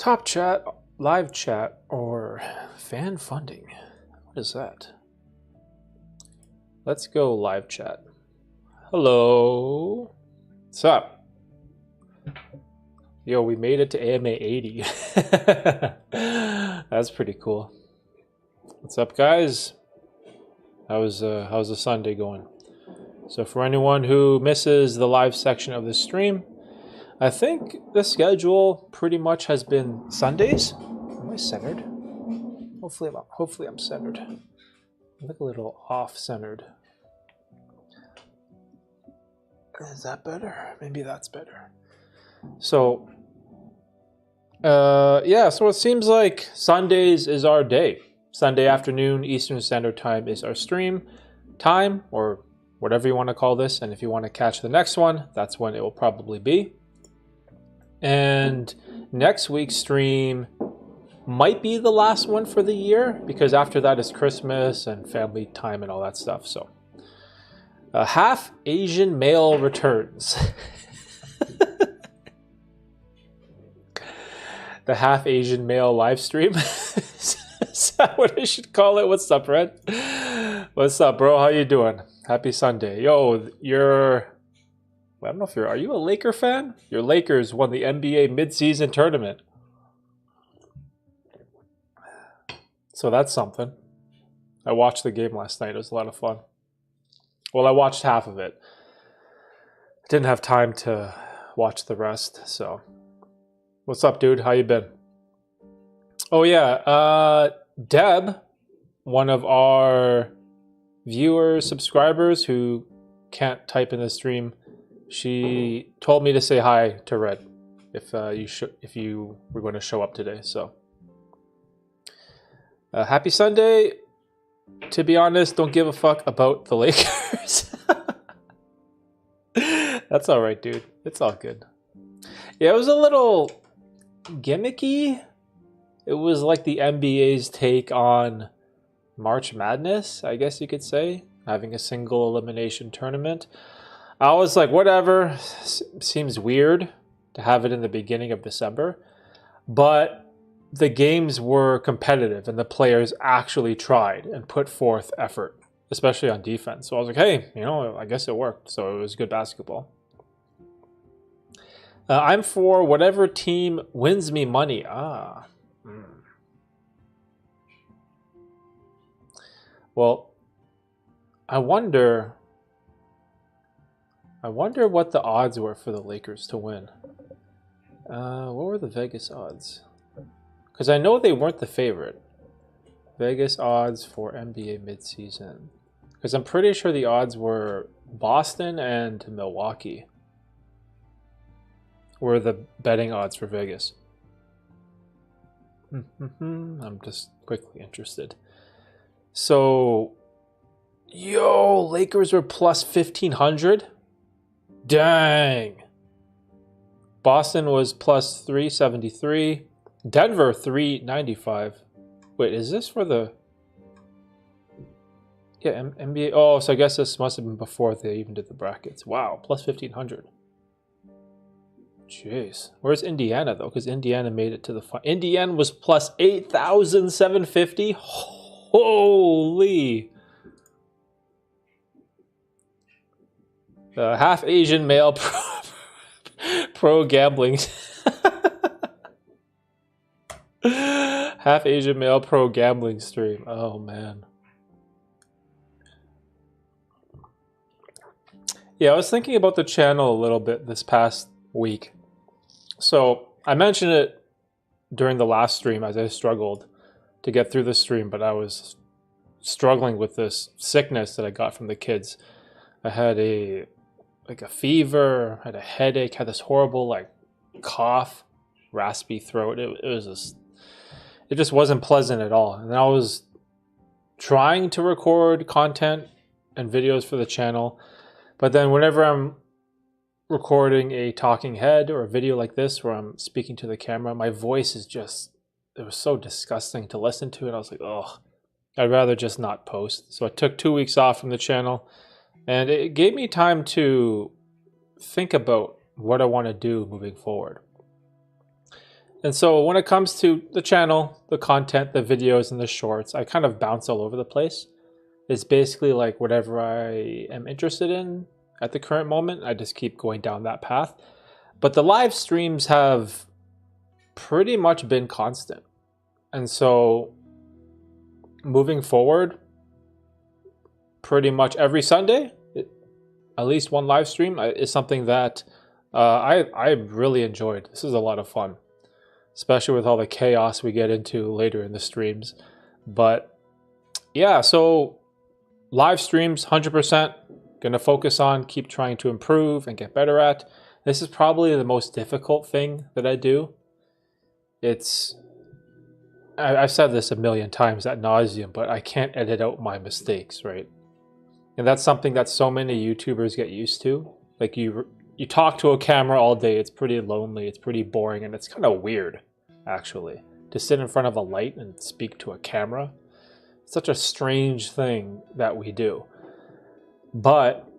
Top chat, live chat, or fan funding? What is that? Let's go live chat. Hello. What's up? Yo, we made it to AMA 80. That's pretty cool. What's up, guys? How's the Sunday going? So for anyone who misses the live section of the stream, I think the schedule pretty much has been Sundays. Am I centered? Hopefully I'm centered. I look a little off-centered. Is that better? Maybe that's better. So, yeah, so it seems like Sundays is our day. Sunday afternoon, Eastern Standard Time is our stream time, or whatever you want to call this. And if you want to catch the next one, that's when it will probably be. And next week's stream might be the last one for the year, because after that is Christmas and family time and all that stuff. So, half Asian male returns. The half Asian male live stream. Is that what I should call it? What's up, Red? What's up, bro? How you doing? Happy Sunday. Yo, I don't know if are you a Laker fan? Your Lakers won the NBA midseason tournament. So that's something. I watched the game last night. It was a lot of fun. Well, I watched half of it. I didn't have time to watch the rest, so. What's up, dude? How you been? Oh, yeah. Deb, one of our viewers, subscribers who can't type in the stream, she told me to say hi to Red if you were going to show up today. So, happy Sunday. To be honest, don't give a fuck about the Lakers. That's all right, dude. It's all good. Yeah, it was a little gimmicky. It was like the NBA's take on March Madness, I guess you could say, having a single elimination tournament. I was like, whatever, seems weird to have it in the beginning of December, but the games were competitive and the players actually tried and put forth effort, especially on defense. So I was like, hey, I guess it worked. So it was good basketball. I'm for whatever team wins me money. Well, I wonder what the odds were for the Lakers to win. What were the Vegas odds? Because I know they weren't the favorite. Vegas odds for NBA midseason. Because I'm pretty sure the odds were Boston and Milwaukee were the betting odds for Vegas. I'm just quickly interested. So, yo, Lakers were plus 1,500? Dang. Boston was plus 373. Denver, 395. Wait, is this for the... Yeah, NBA... Oh, so I guess this must have been before they even did the brackets. Wow, plus 1,500. Jeez. Where's Indiana, though? Because Indiana made it to the final. Indiana was plus 8,750. Holy. Half Asian male pro gambling. Half Asian male pro gambling stream. Oh, man. Yeah, I was thinking about the channel a little bit this past week. So I mentioned it during the last stream as I struggled to get through the stream, but I was struggling with this sickness that I got from the kids. I had a fever, had a headache, had this horrible cough, raspy throat. It just wasn't pleasant at all. And I was trying to record content and videos for the channel, but then whenever I'm recording a talking head or a video like this where I'm speaking to the camera, my voice is just, it was so disgusting to listen to, and I was like, oh, I'd rather just not post. So I took 2 weeks off from the channel, and it gave me time to think about what I want to do moving forward. And so when it comes to the channel, the content, the videos, and the shorts, I kind of bounce all over the place. It's basically like whatever I am interested in at the current moment, I just keep going down that path. But the live streams have pretty much been constant. And so moving forward, pretty much every Sunday, at least one live stream is something that I really enjoyed. This is a lot of fun, especially with all the chaos we get into later in the streams. But yeah, so live streams, 100%. Going to focus on, keep trying to improve and get better at. This is probably the most difficult thing that I do. I've said this a million times ad nauseum, but I can't edit out my mistakes, right? And that's something that so many YouTubers get used to. Like you talk to a camera all day, it's pretty lonely, it's pretty boring, and it's kind of weird, actually, to sit in front of a light and speak to a camera. It's such a strange thing that we do. But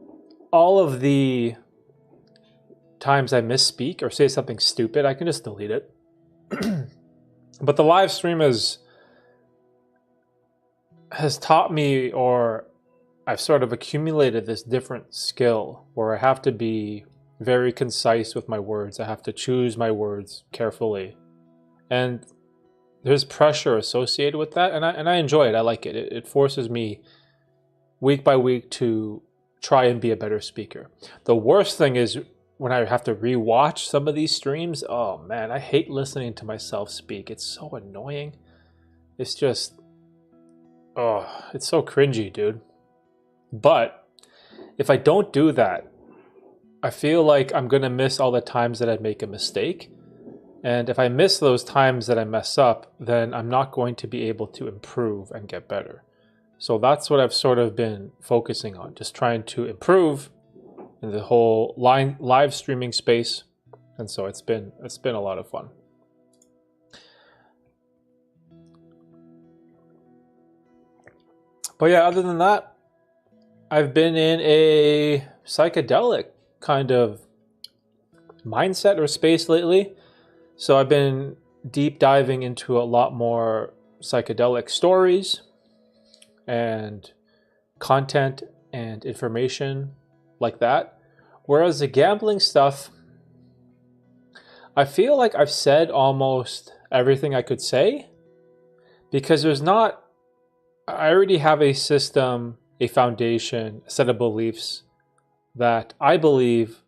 all of the times I misspeak or say something stupid, I can just delete it. But the live stream has taught me, or I've sort of accumulated this different skill where I have to be very concise with my words. I have to choose my words carefully. And there's pressure associated with that, and I enjoy it. I like it. It forces me week by week to try and be a better speaker. The worst thing is when I have to rewatch some of these streams. Oh man, I hate listening to myself speak. It's so annoying. It's just, it's so cringy, dude. But if I don't do that, I feel like I'm gonna miss all the times that I make a mistake. And if I miss those times that I mess up, then I'm not going to be able to improve and get better. So that's what I've sort of been focusing on, just trying to improve in the whole live streaming space. And so it's been a lot of fun. But yeah, other than that, I've been in a psychedelic kind of mindset or space lately. So I've been deep diving into a lot more psychedelic stories and content and information like that. Whereas the gambling stuff, I feel like I've said almost everything I could say, because I already have a system, a foundation, a set of beliefs that I believe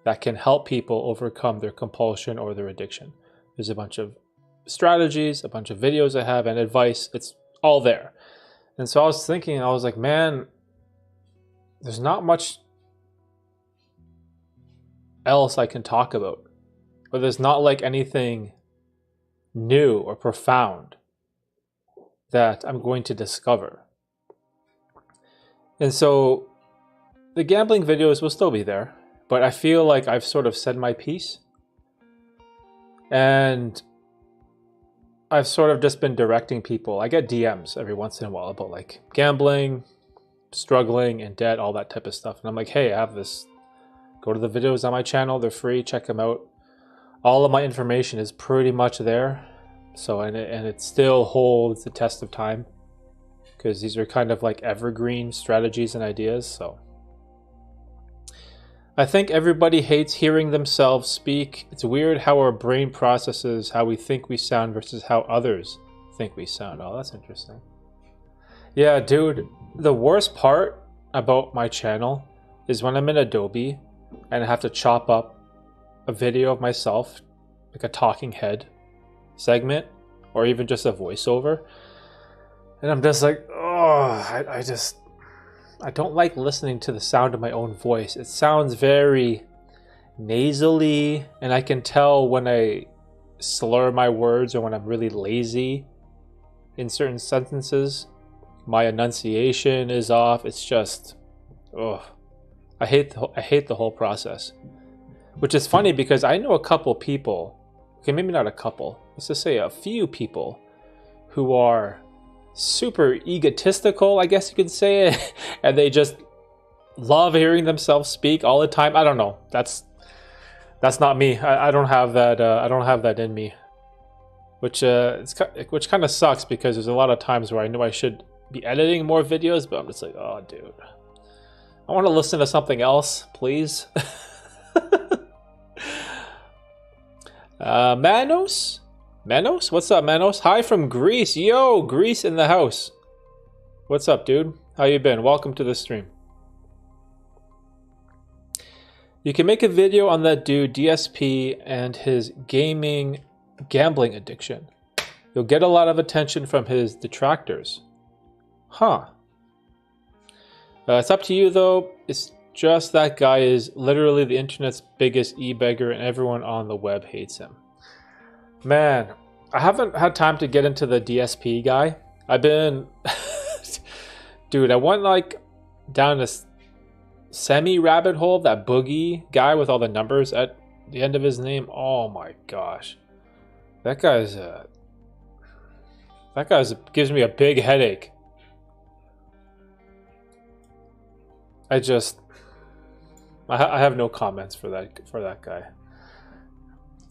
that can help people overcome their compulsion or their addiction. There's a bunch of strategies, a bunch of videos I have, and advice. It's all there. And so I was thinking, I was like, man, there's not much else I can talk about. But there's not like anything new or profound that I'm going to discover. And so the gambling videos will still be there, but I feel like I've sort of said my piece. And I've sort of just been directing people. I get DMs every once in a while about like gambling, struggling, in debt, all that type of stuff. And I'm like, hey, I have this. Go to the videos on my channel. They're free. Check them out. All of my information is pretty much there. So, and it still holds the test of time, because these are kind of like evergreen strategies and ideas. So I think everybody hates hearing themselves speak. It's weird how our brain processes how we think we sound versus how others think we sound. Oh, that's interesting. Yeah, dude, the worst part about my channel is when I'm in Adobe and I have to chop up a video of myself, like a talking head segment, or even just a voiceover. And I'm just like, I don't like listening to the sound of my own voice. It sounds very nasally, and I can tell when I slur my words or when I'm really lazy in certain sentences. My enunciation is off. It's just, I hate the whole process. Which is funny because I know a couple people, okay, maybe not a couple, let's just say a few people who are super egotistical, I guess you could say it, and they just love hearing themselves speak all the time. I don't know. That's not me. I don't have that. I don't have that in me. which kind of sucks because there's a lot of times where I know I should be editing more videos, but I'm just like, oh, dude, I want to listen to something else, please. Manos, what's up, Manos? Hi from Greece, yo, Greece in the house. What's up, dude? How you been? Welcome to the stream. You can make a video on that dude DSP and his gambling addiction. You'll get a lot of attention from his detractors. Huh. It's up to you though. It's just that guy is literally the internet's biggest e-beggar and everyone on the web hates him. Man, I haven't had time to get into the DSP guy. I've been... Dude, I went like down this semi-rabbit hole, that boogie guy with all the numbers at the end of his name. Oh my gosh. That guy's gives me a big headache. I have no comments for that guy.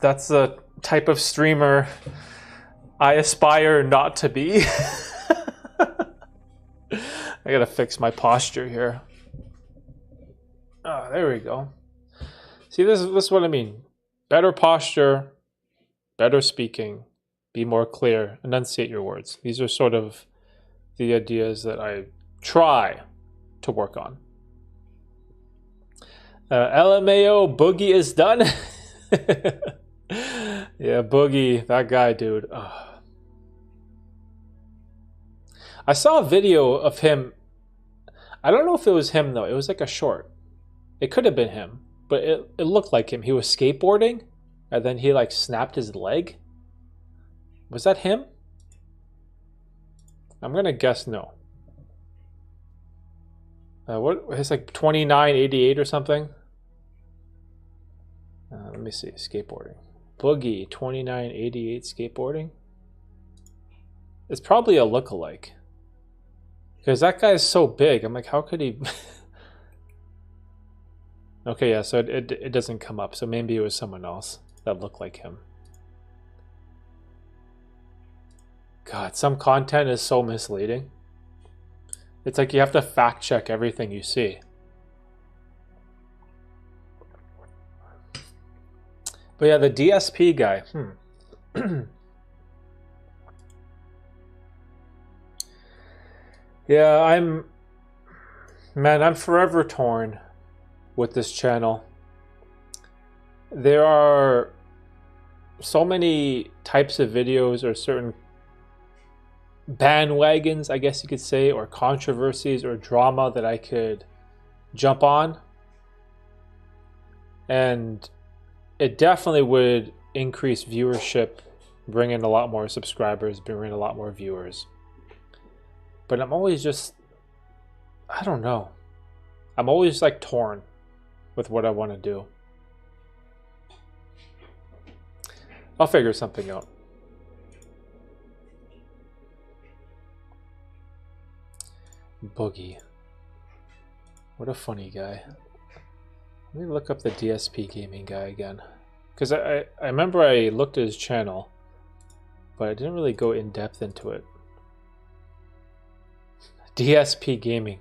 That's the type of streamer I aspire not to be. I gotta fix my posture here. Oh, there we go. See, this is what I mean. Better posture, better speaking, be more clear, enunciate your words. These are sort of the ideas that I try to work on. LMAO, Boogie is done. Yeah, Boogie, that guy, dude. Ugh. I saw a video of him. I don't know if it was him, though. It was like a short. It could have been him, but it looked like him. He was skateboarding, and then he like snapped his leg. Was that him? I'm gonna guess no. What? It's like 2988 or something. Let me see. Skateboarding. Boogie 2988 skateboarding. It's probably a lookalike. Because that guy is so big. I'm like, how could he? Okay, yeah, so it doesn't come up. So maybe it was someone else that looked like him. God, some content is so misleading. It's like you have to fact check everything you see. But yeah, the DSP guy. Yeah, I'm forever torn with this channel. There are so many types of videos or certain bandwagons, I guess you could say, or controversies or drama that I could jump on. And it definitely would increase viewership, bring in a lot more subscribers, bring in a lot more viewers. But I'm always just, I don't know. I'm always like torn with what I want to do. I'll figure something out. Boogie. What a funny guy. Let me look up the DSP gaming guy again. Because I remember I looked at his channel, but I didn't really go in depth into it. DSP Gaming.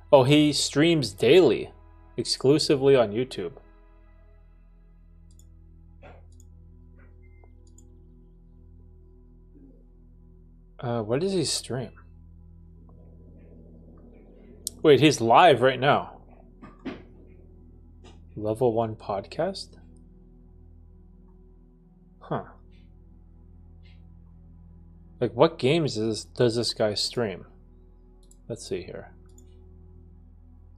Oh, he streams daily, exclusively on YouTube. What does he stream? Wait, he's live right now. Level 1 podcast? Huh. Like, what games does this guy stream? Let's see here.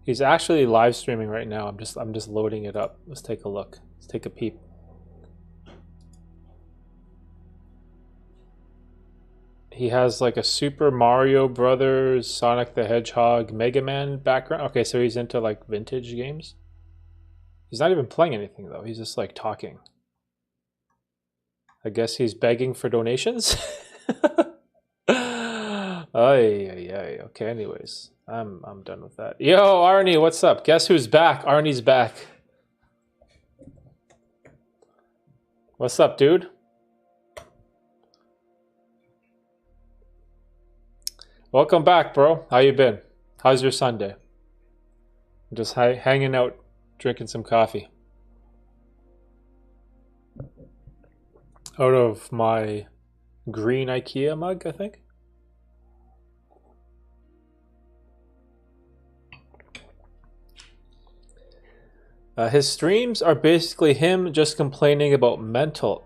He's actually live streaming right now. I'm just loading it up. Let's take a look. Let's take a peep. He has like a Super Mario Brothers, Sonic the Hedgehog, Mega Man background. Okay, so he's into like vintage games. He's not even playing anything though. He's just like talking. I guess he's begging for donations. Ay. Okay, anyways. I'm done with that. Yo, Arnie, what's up? Guess who's back? Arnie's back. What's up, dude? Welcome back, bro. How you been? How's your Sunday? Just hanging out, drinking some coffee. Out of my green IKEA mug, I think. His streams are basically him just complaining about menial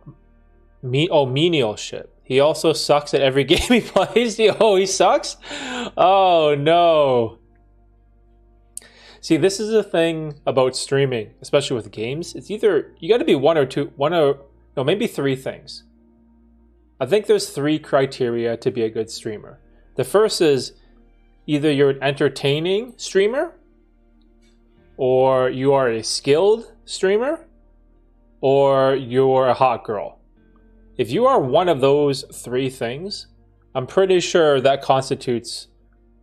shit. He also sucks at every game he plays. Oh, he sucks? Oh, no. See, this is the thing about streaming, especially with games. It's either, you got to be maybe three things. I think there's three criteria to be a good streamer. The first is either you're an entertaining streamer, or you are a skilled streamer, or you're a hot girl. If you are one of those three things, I'm pretty sure that constitutes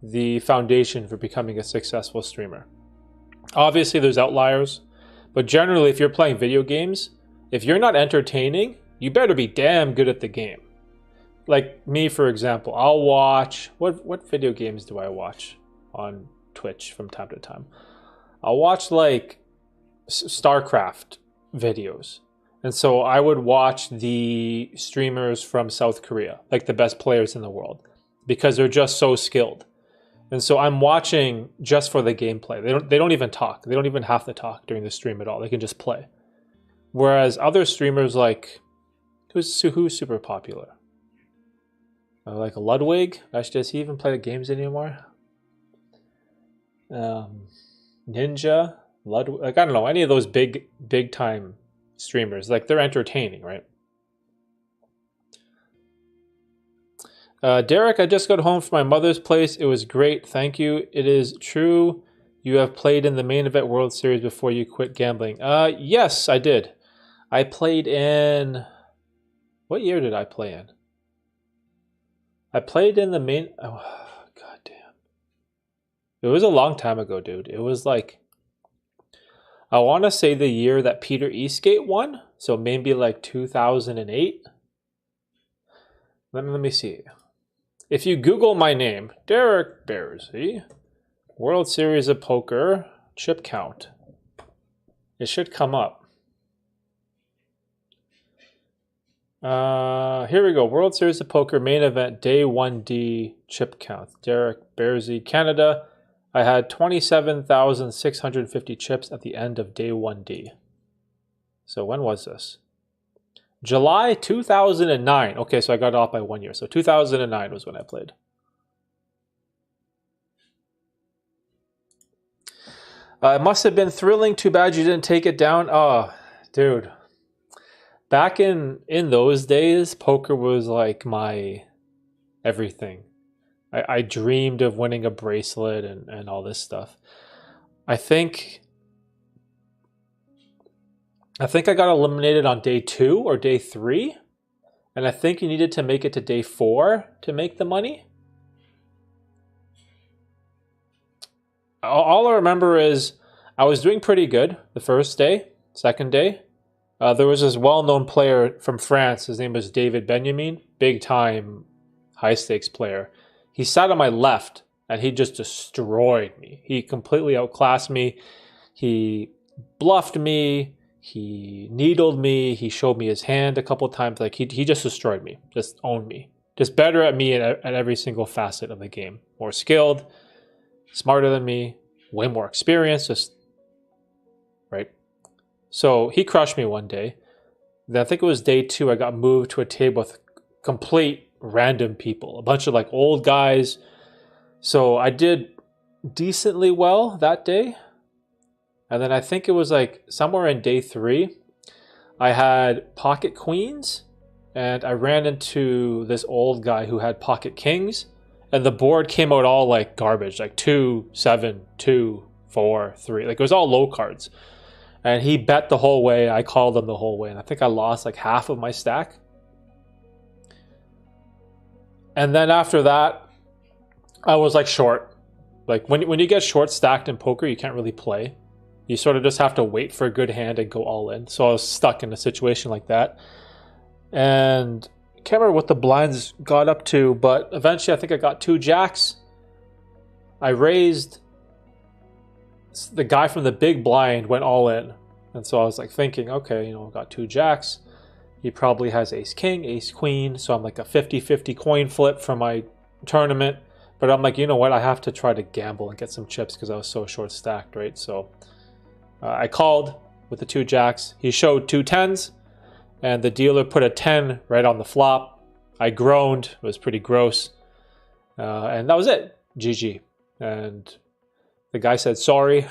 the foundation for becoming a successful streamer. Obviously, there's outliers, but generally, if you're playing video games, if you're not entertaining, you better be damn good at the game. Like me, for example, I'll watch... What video games do I watch on Twitch from time to time? I'll watch like StarCraft videos. And so I would watch the streamers from South Korea, like the best players in the world, because they're just so skilled. And so I'm watching just for the gameplay. They don't even talk. They don't even have to talk during the stream at all. They can just play. Whereas other streamers like who's super popular? Like Ludwig. Actually, does he even play the games anymore? Ninja, Ludwig, like I don't know, any of those big time streamers, like they're entertaining, right? Derek, I just got home from my mother's place. It was great, thank you. It is true you have played in the main event World Series before you quit gambling. Yes, I did. I played in... What year did I play in? I played in the main... Oh, god damn. It was a long time ago, dude. It was like... I want to say the year that Peter Eastgate won. So maybe like 2008. Let me see. If you Google my name, Derek Bearsy, World Series of Poker, chip count, it should come up. Here we go. World Series of Poker main event, day 1D chip count. Derek Bearsy, Canada. I had 27,650 chips at the end of day 1D. So when was this? July 2009. Okay, so I got off by 1 year. So 2009 was when I played. It must have been thrilling. Too bad you didn't take it down. Oh, dude. Back in those days, poker was like my everything. I dreamed of winning a bracelet and all this stuff. I think I got eliminated on day 2 or day 3. And I think you needed to make it to day 4 to make the money. All I remember is I was doing pretty good the first day, second day. There was this well-known player from France. His name was David Benjamin, big-time high-stakes player. He sat on my left, and he just destroyed me. He completely outclassed me. He bluffed me. He needled me. He showed me his hand a couple times. Like he just destroyed me, just owned me. Just better at me at every single facet of the game. More skilled, smarter than me, way more experience, just, right? So he crushed me one day. Then I think it was day 2, I got moved to a table with complete random people, a bunch of like old guys. So I did decently well that day. And then I think it was like somewhere in day 3, I had pocket queens and I ran into this old guy who had pocket kings, and the board came out all like garbage, like 2, 7, 2, 4, 3. Like it was all low cards. And he bet the whole way. I called him the whole way. And I think I lost like half of my stack. And then after that, I was like short. Like when you get short stacked in poker, you can't really play. You sort of just have to wait for a good hand and go all in. So I was stuck in a situation like that. And I can't remember what the blinds got up to, but eventually I think I got 2 jacks. I raised, the guy from the big blind went all in. And so I was like thinking, okay, I've got 2 jacks. He probably has ace king, ace queen. So I'm like a 50-50 coin flip for my tournament. But I'm like, you know what? I have to try to gamble and get some chips because I was so short stacked, right? So I called with the 2 jacks. He showed 2 10s, and the dealer put a 10 right on the flop. I groaned. It was pretty gross. And that was it. GG. And the guy said sorry.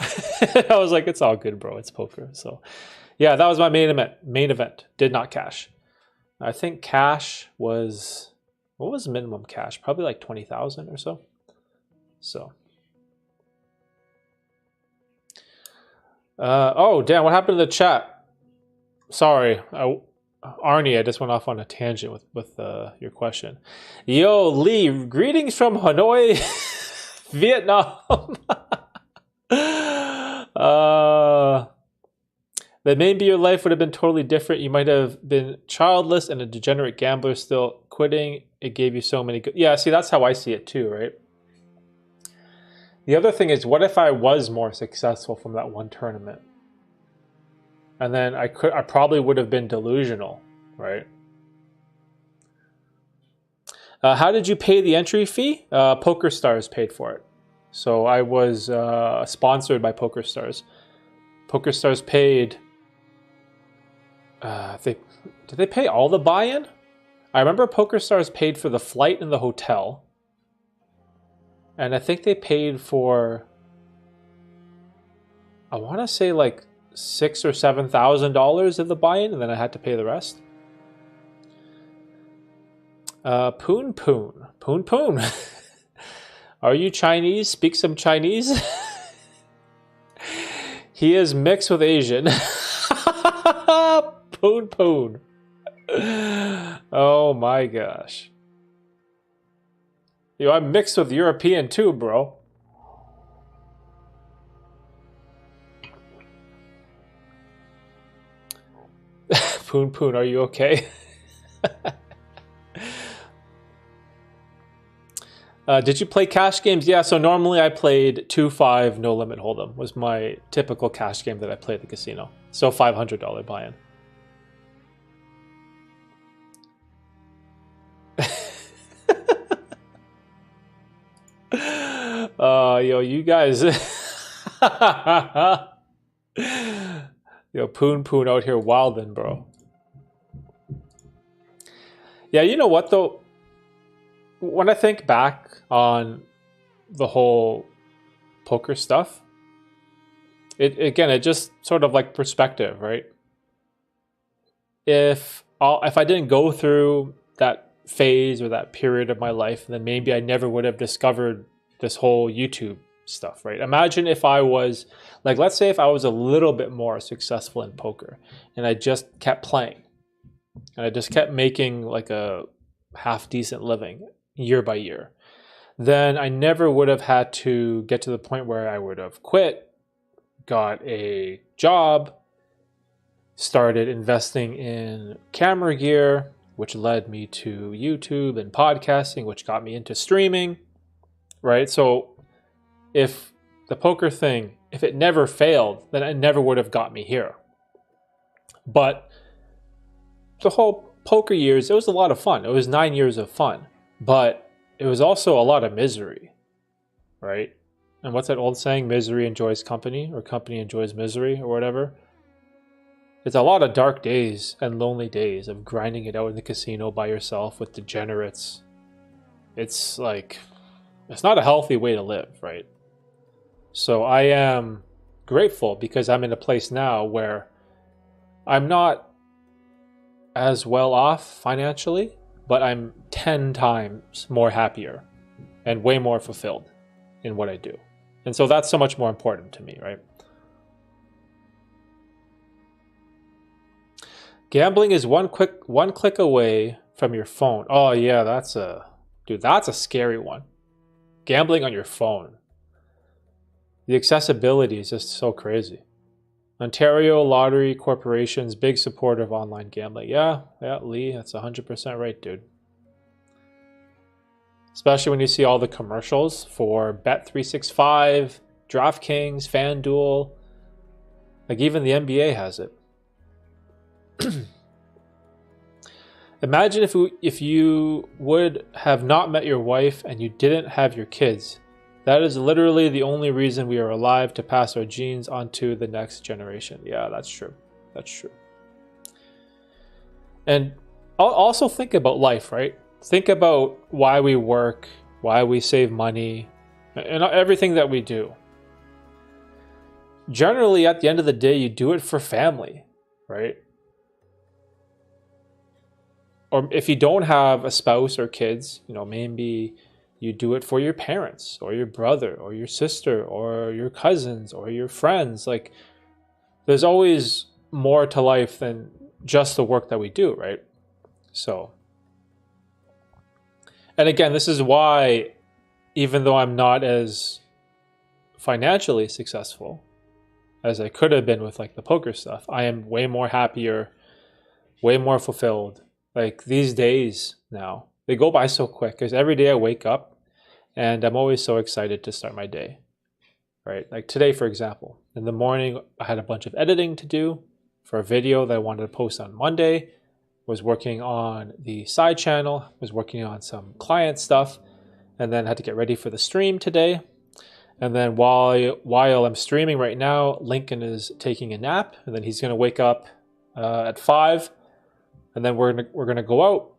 I was like, it's all good, bro. It's poker. So yeah, that was my main event. Did not cash. I think cash was, what was minimum cash? Probably like 20,000 or so. So. Oh, damn. What happened to the chat? Sorry. Arnie, I just went off on a tangent with your question. Yo, Lee, greetings from Hanoi, Vietnam. That maybe your life would have been totally different. You might have been childless and a degenerate gambler still quitting. It gave you so many good... Yeah, see, that's how I see it too, right? The other thing is, what if I was more successful from that one tournament? And then I probably would have been delusional, right? How did you pay the entry fee? PokerStars paid for it. So I was sponsored by PokerStars. PokerStars paid... did they pay all the buy-in? I remember PokerStars paid for the flight and the hotel. And I think they paid for... I want to say like $6,000 or $7,000 of the buy-in, and then I had to pay the rest. Poon Poon. Poon Poon. Are you Chinese? Speak some Chinese? He is mixed with Asian. Poon Poon. Oh my gosh. Yo, I'm mixed with European too, bro. Poon Poon, are you okay? Did you play cash games? Yeah, so normally I played 2-5 no limit hold'em was my typical cash game that I played at the casino. So $500 buy-in. Yo, you guys. Yo, Poon Poon out here wildin', bro. Yeah, you know what though? When I think back on the whole poker stuff, it just sort of like perspective, right? If I didn't go through that phase or that period of my life, then maybe I never would have discovered this whole YouTube stuff, right? Imagine if I was, like, let's say if I was a little bit more successful in poker and I just kept playing and I just kept making like a half decent living year by year, then I never would have had to get to the point where I would have quit, got a job, started investing in camera gear, which led me to YouTube and podcasting, which got me into streaming, right? So if the poker thing, if it never failed, then it never would have got me here. But the whole poker years, it was a lot of fun. It was 9 years of fun, but it was also a lot of misery, right? And what's that old saying? Misery enjoys company, or company enjoys misery, or whatever. It's a lot of dark days and lonely days of grinding it out in the casino by yourself with degenerates. It's like, it's not a healthy way to live, right? So I am grateful because I'm in a place now where I'm not as well off financially, but I'm 10 times more happier and way more fulfilled in what I do. And so that's so much more important to me, right? Gambling is one click away from your phone. Oh yeah, that's a scary one. Gambling on your phone. The accessibility is just so crazy. Ontario Lottery Corporation's big supporter of online gambling. Yeah, Lee, that's 100% right, dude. especially when you see all the commercials for Bet365, DraftKings, FanDuel. Like even the NBA has it. Imagine if you would have not met your wife and you didn't have your kids. That is literally the only reason we are alive, to pass our genes on to the next generation. Yeah, that's true. That's true. And also think about life, right? Think about why we work, why we save money, and everything that we do. Generally, at the end of the day, you do it for family, right? Or if you don't have a spouse or kids, maybe you do it for your parents or your brother or your sister or your cousins or your friends. Like, there's always more to life than just the work that we do, right? So, and again, this is why, even though I'm not as financially successful as I could have been with like the poker stuff, I am way more happier, way more fulfilled. Like these days now, they go by so quick because every day I wake up and I'm always so excited to start my day, right? Like today, for example, in the morning, I had a bunch of editing to do for a video that I wanted to post on Monday, was working on the side channel, was working on some client stuff, and then had to get ready for the stream today. And then while I'm streaming right now, Lincoln is taking a nap, and then he's going to wake up at 5. And then we're gonna go out.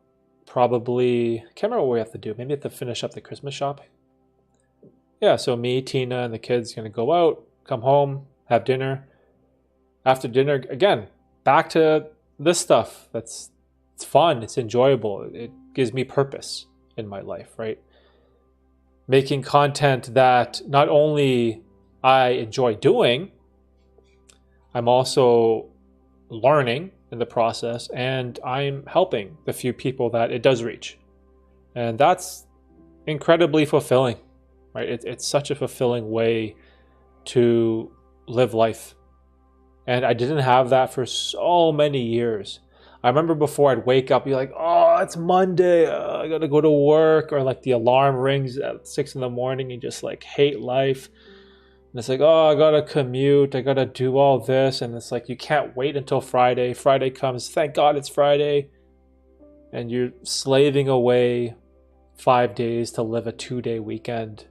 Probably, I can't remember what we have to do. Maybe we have to finish up the Christmas shopping. Yeah, so me, Tina, and the kids gonna go out, come home, have dinner. After dinner, again, back to this stuff. It's fun. It's enjoyable. It gives me purpose in my life, right? Making content that not only I enjoy doing, I'm also learning in the process, and I'm helping the few people that it does reach. And that's incredibly fulfilling, right? It's such a fulfilling way to live life. And I didn't have that for so many years. I remember before I'd wake up, be like, oh, it's Monday, I gotta go to work, or like the alarm rings at 6 a.m. and just like hate life. And it's like, oh, I gotta commute, I gotta do all this. And it's like, you can't wait until Friday. Friday comes, thank God it's Friday. And you're slaving away 5 days to live a 2-day weekend.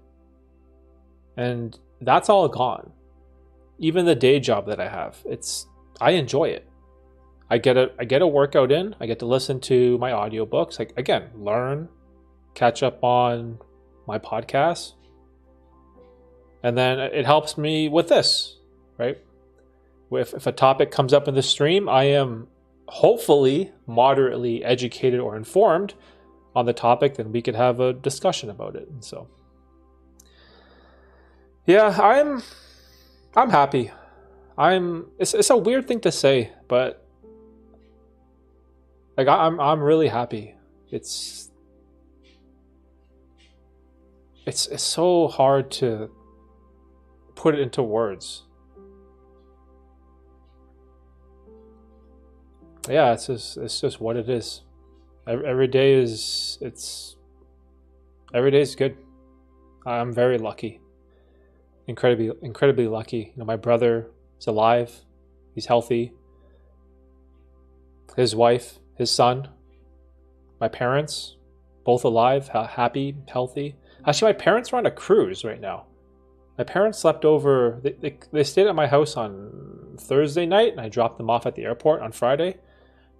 And that's all gone. Even the day job that I have, I enjoy it. I get a workout in, I get to listen to my audiobooks, like again, learn, catch up on my podcasts. And then it helps me with this, right? If a topic comes up in the stream, I am hopefully moderately educated or informed on the topic, then we could have a discussion about it. And so, yeah, I'm happy. It's a weird thing to say, but like I'm really happy. It's so hard to put it into words. Yeah, it's just what it is. Every day is good. I'm very lucky. Incredibly lucky. My brother is alive. He's healthy. His wife, his son, my parents, both alive, happy, healthy. Actually, my parents are on a cruise right now. My parents slept over. They stayed at my house on Thursday night, and I dropped them off at the airport on Friday.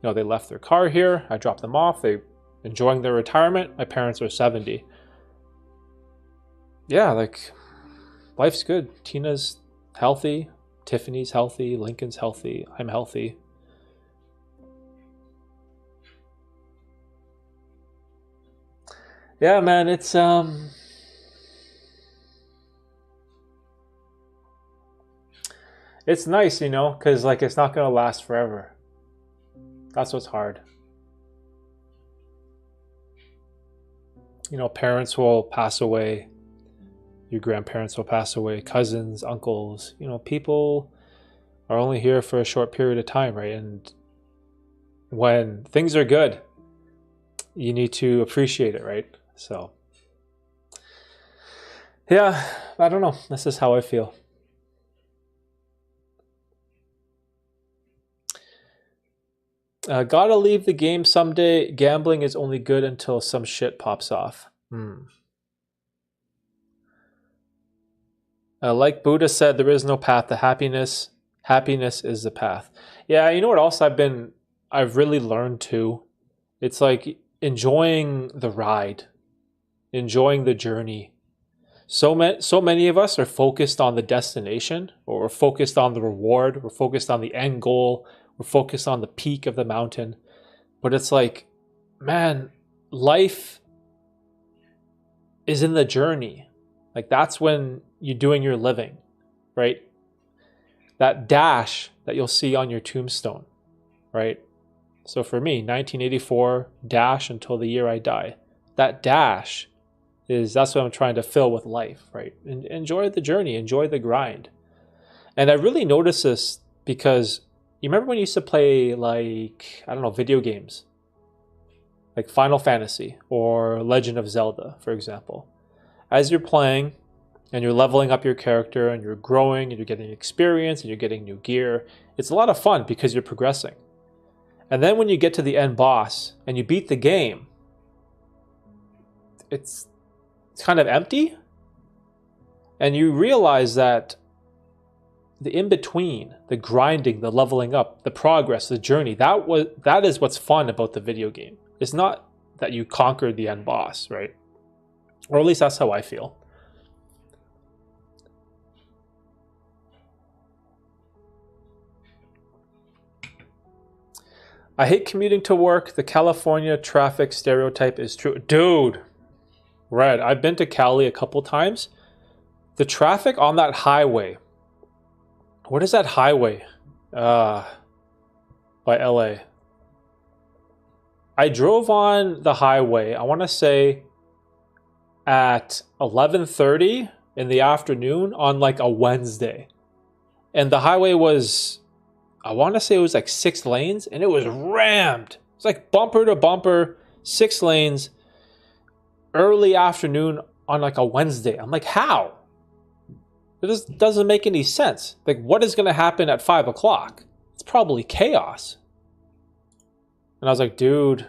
They left their car here. I dropped them off. They enjoying their retirement. My parents are 70. Yeah, like life's good. Tina's healthy. Tiffany's healthy. Lincoln's healthy. I'm healthy. Yeah, man, it's nice, because like it's not gonna last forever. That's what's hard. Parents will pass away. Your grandparents will pass away. Cousins, uncles. People are only here for a short period of time, right? And when things are good, you need to appreciate it, right? So Yeah, I don't know. This is how I feel. Gotta leave the game someday. Gambling is only good until some shit pops off. Like Buddha said, there is no path to happiness. Happiness is the path. Yeah, you know what else I've really learned too? It's like enjoying the ride, enjoying the journey. So many of us are focused on the destination, or we're focused on the reward, we're focused on the end goal, we're focused on the peak of the mountain. But it's like, man, life is in the journey. Like that's when you're doing your living, right? That dash that you'll see on your tombstone, right? So for me, 1984 dash until the year I die. That dash that's what I'm trying to fill with life, right? And enjoy the journey, enjoy the grind. And I really noticed this because you remember when you used to play like, I don't know, video games like Final Fantasy or Legend of Zelda, for example. As you're playing and you're leveling up your character and you're growing and you're getting experience and you're getting new gear, it's a lot of fun because you're progressing. And then when you get to the end boss and you beat the game, it's kind of empty. And you realize that the in-between, the grinding, the leveling up, the progress, the journey, that is what's fun about the video game. It's not that you conquered the end boss, right? Or at least that's how I feel. I hate commuting to work. The California traffic stereotype is true. Dude, Red, I've been to Cali a couple times. The traffic on that highway. What is that highway? By LA. I drove on the highway, I want to say at 11:30 in the afternoon on like a Wednesday. And the highway was, I want to say it was like 6 lanes and it was rammed. It's like bumper to bumper, 6 lanes, early afternoon on like a Wednesday. I'm like, how? It just doesn't make any sense. Like, what is going to happen at 5 o'clock? It's probably chaos. And I was like, dude,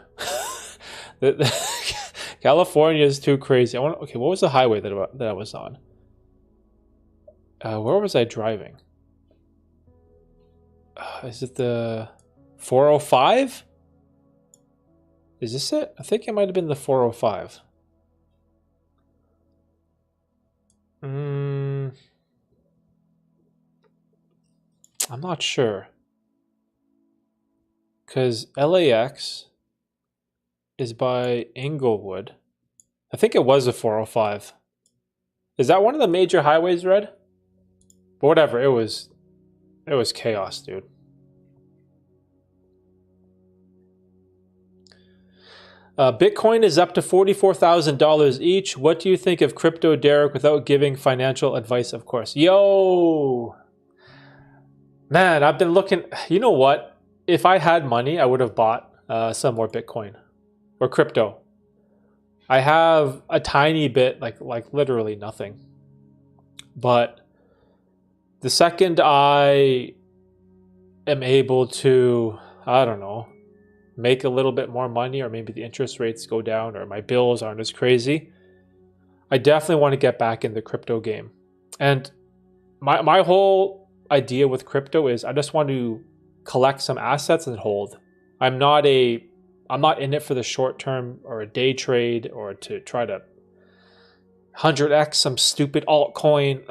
California is too crazy. Okay, what was the highway that I was on? Where was I driving? Is it the 405? Is this it? I think it might have been the 405. I'm not sure. Because LAX is by Inglewood. I think it was a 405. Is that one of the major highways, Red? But whatever, it was chaos, dude. Bitcoin is up to $44,000 each. What do you think of crypto, Derek, without giving financial advice, of course? Yo! Man, I've been looking. You know what? If I had money, I would have bought some more Bitcoin or crypto. I have a tiny bit, like literally nothing. But the second I am able to, I don't know, make a little bit more money, or maybe the interest rates go down, or my bills aren't as crazy, I definitely want to get back in the crypto game. And my whole idea with crypto is I just want to collect some assets and hold. I'm not in it for the short term or a day trade or to try to 100x some stupid altcoin.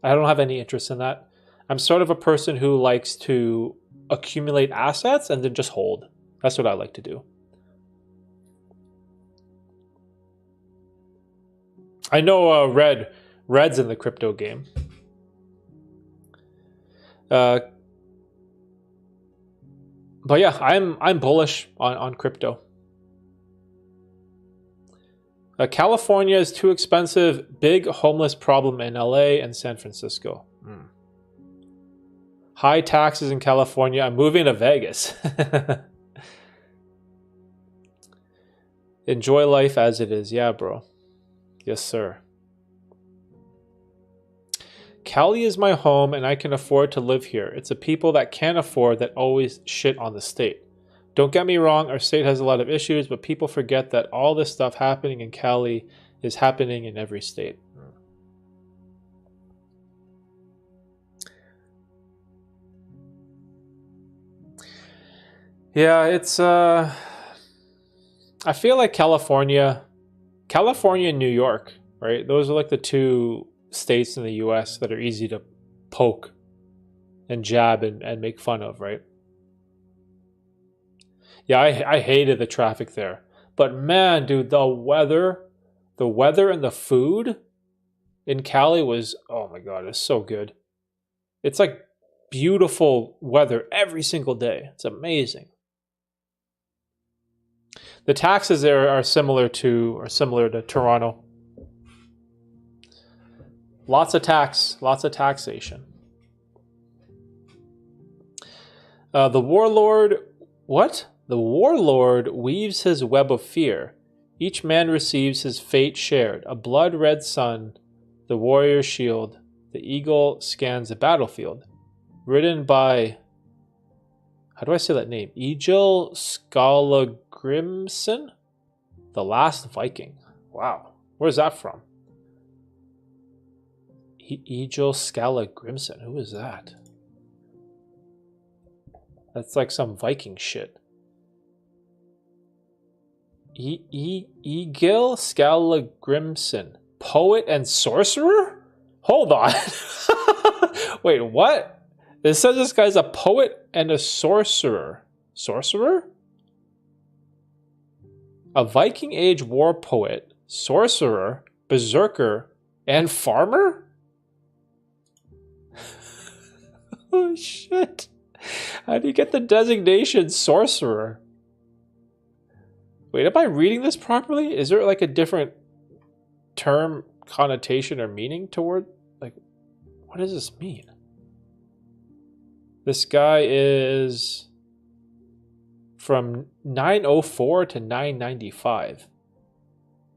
I don't have any interest in that. I'm sort of a person who likes to accumulate assets and then just hold. That's what I like to do. I know Red's in the crypto game. But yeah, I'm bullish on crypto. California is too expensive. Big homeless problem in LA and San Francisco. High taxes in California. I'm moving to Vegas. Enjoy life as it is. Yeah, bro. Yes, sir. Cali is my home and I can afford to live here. It's the people that can't afford that always shit on the state. Don't get me wrong, our state has a lot of issues, but people forget that all this stuff happening in Cali is happening in every state. Yeah, it's I feel like California and New York, right? Those are like the two states in the US that are easy to poke and jab and make fun of, right? Yeah, I hated the traffic there. But man, dude, the weather and the food in Cali was, oh my God, it's so good. It's like beautiful weather every single day. It's amazing. The taxes there are similar to Toronto. Lots of taxation. The warlord weaves his web of fear. Each man receives his fate shared. A blood-red sun, the warrior's shield. The eagle scans the battlefield. Written by, how do I say that name? Egil Skallagrimson? The Last Viking. Wow. Where's that from? Egil Skallagrimson. Who is that? That's like some Viking shit. Egil Skallagrimson. Poet and sorcerer? Hold on. Wait, what? It says this guy's a poet and a sorcerer. Sorcerer? A Viking Age war poet, sorcerer, berserker, and farmer? Oh shit. How do you get the designation sorcerer? Wait, am I reading this properly? Is there like a different term, connotation, or meaning toward, like, what does this mean? This guy is from 904 to 995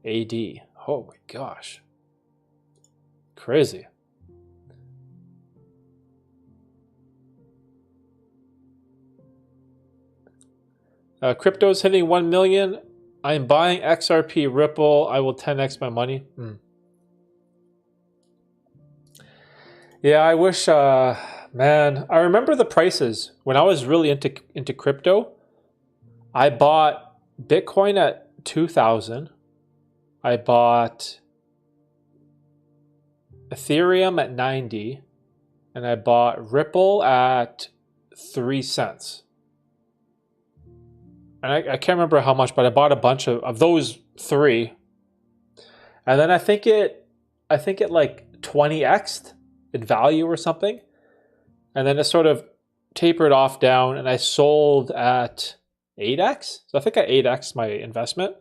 AD. Oh my gosh. Crazy. Crypto's hitting 1 million. I'm buying XRP Ripple. I will 10x my money. Yeah, I wish, man, I remember the prices. When I was really into crypto, I bought Bitcoin at 2,000. I bought Ethereum at 90. And I bought Ripple at 3 cents. And I can't remember how much, but I bought a bunch of those three. And then I think it like 20x'd in value or something. And then it sort of tapered off down and I sold at 8x. So I think I 8x my investment.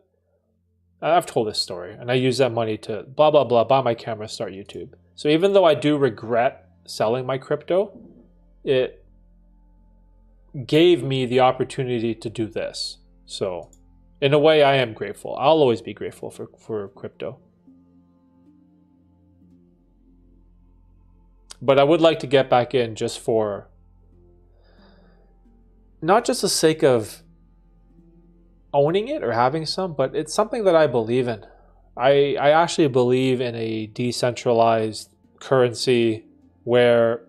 I've told this story and I used that money to blah, blah, blah, buy my camera, start YouTube. So even though I do regret selling my crypto, it gave me the opportunity to do this. So in a way, I am grateful. I'll always be grateful for crypto. But I would like to get back in just for, not just the sake of owning it or having some, but it's something that I believe in. I actually believe in a decentralized currency where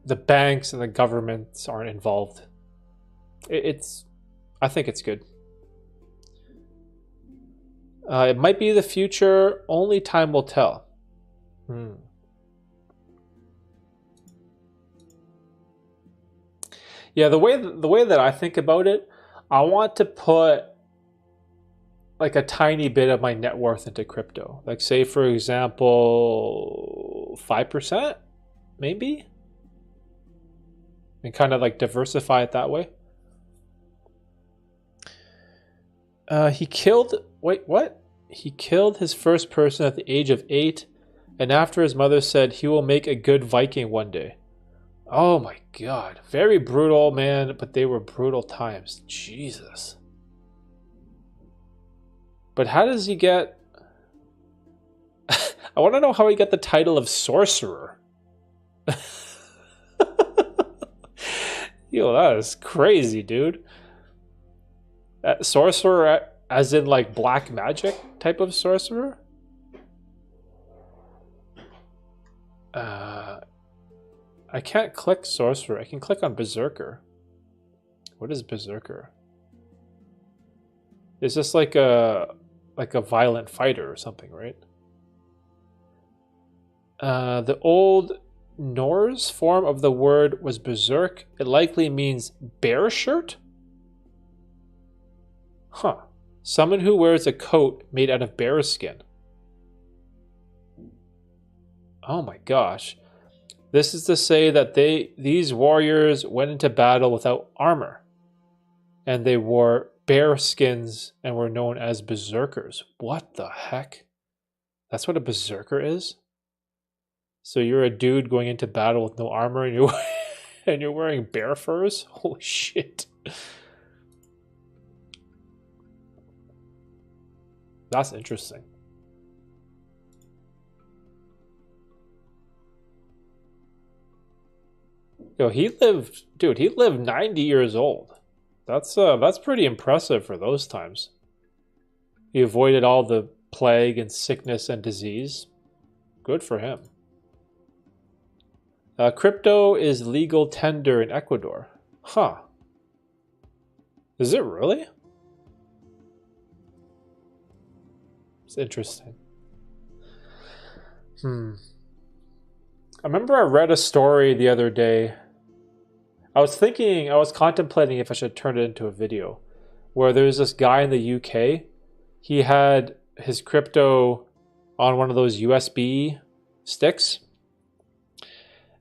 the banks and the governments aren't involved. I think it's good. It might be the future. Only time will tell. Yeah, the way that I think about it, I want to put like a tiny bit of my net worth into crypto. Like say, for example, 5%, maybe? And kind of like diversify it that way. He killed his first person at the age of 8, and after his mother said he will make a good Viking one day. Oh my God. Very brutal, man, but they were brutal times. Jesus. But how does he get... I want to know how he got the title of sorcerer. Yo, that is crazy, dude. Sorcerer, as in like black magic type of sorcerer? I can't click sorcerer. I can click on berserker. What is berserker? Is this like a violent fighter or something, right? The old Norse form of the word was berserk. It likely means bear shirt? Huh. Someone who wears a coat made out of bear skin. Oh my gosh. This is to say that these warriors went into battle without armor. And they wore bear skins and were known as berserkers. What the heck? That's what a berserker is? So you're a dude going into battle with no armor and you're and you're wearing bear furs? Holy shit. That's interesting. Yo, he lived 90 years old. That's pretty impressive for those times. He avoided all the plague and sickness and disease. Good for him. Crypto is legal tender in Ecuador. Huh. Is it really? It's interesting. I remember I read a story the other day. I was contemplating if I should turn it into a video, where there's this guy in the UK. He had his crypto on one of those USB sticks.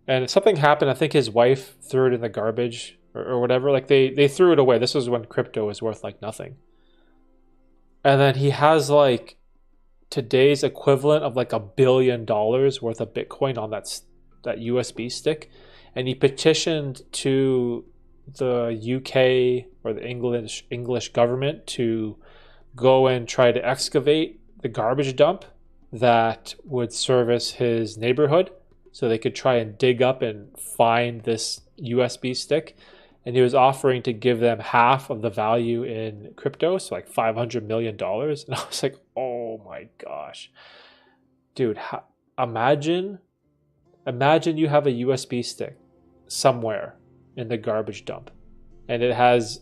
And something happened. I think his wife threw it in the garbage or whatever. Like they threw it away. This was when crypto was worth like nothing. And then he has like today's equivalent of like $1 billion worth of Bitcoin on that USB stick. And he petitioned to the UK or the English government to go and try to excavate the garbage dump that would service his neighborhood, so they could try and dig up and find this USB stick. And he was offering to give them half of the value in crypto, so like $500 million. And I was like, oh my gosh. Dude, imagine you have a USB stick somewhere in the garbage dump, and it has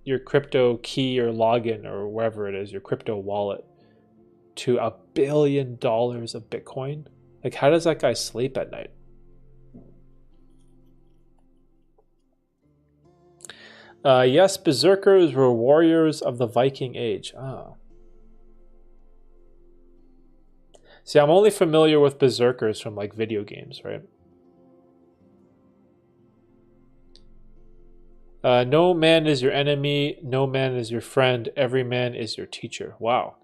your crypto key or login or wherever it is, your crypto wallet, to $1 billion of Bitcoin. Like, how does that guy sleep at night? Yes, berserkers were warriors of the Viking Age. Ah. See, I'm only familiar with berserkers from like video games, right? No man is your enemy, no man is your friend, every man is your teacher. Wow.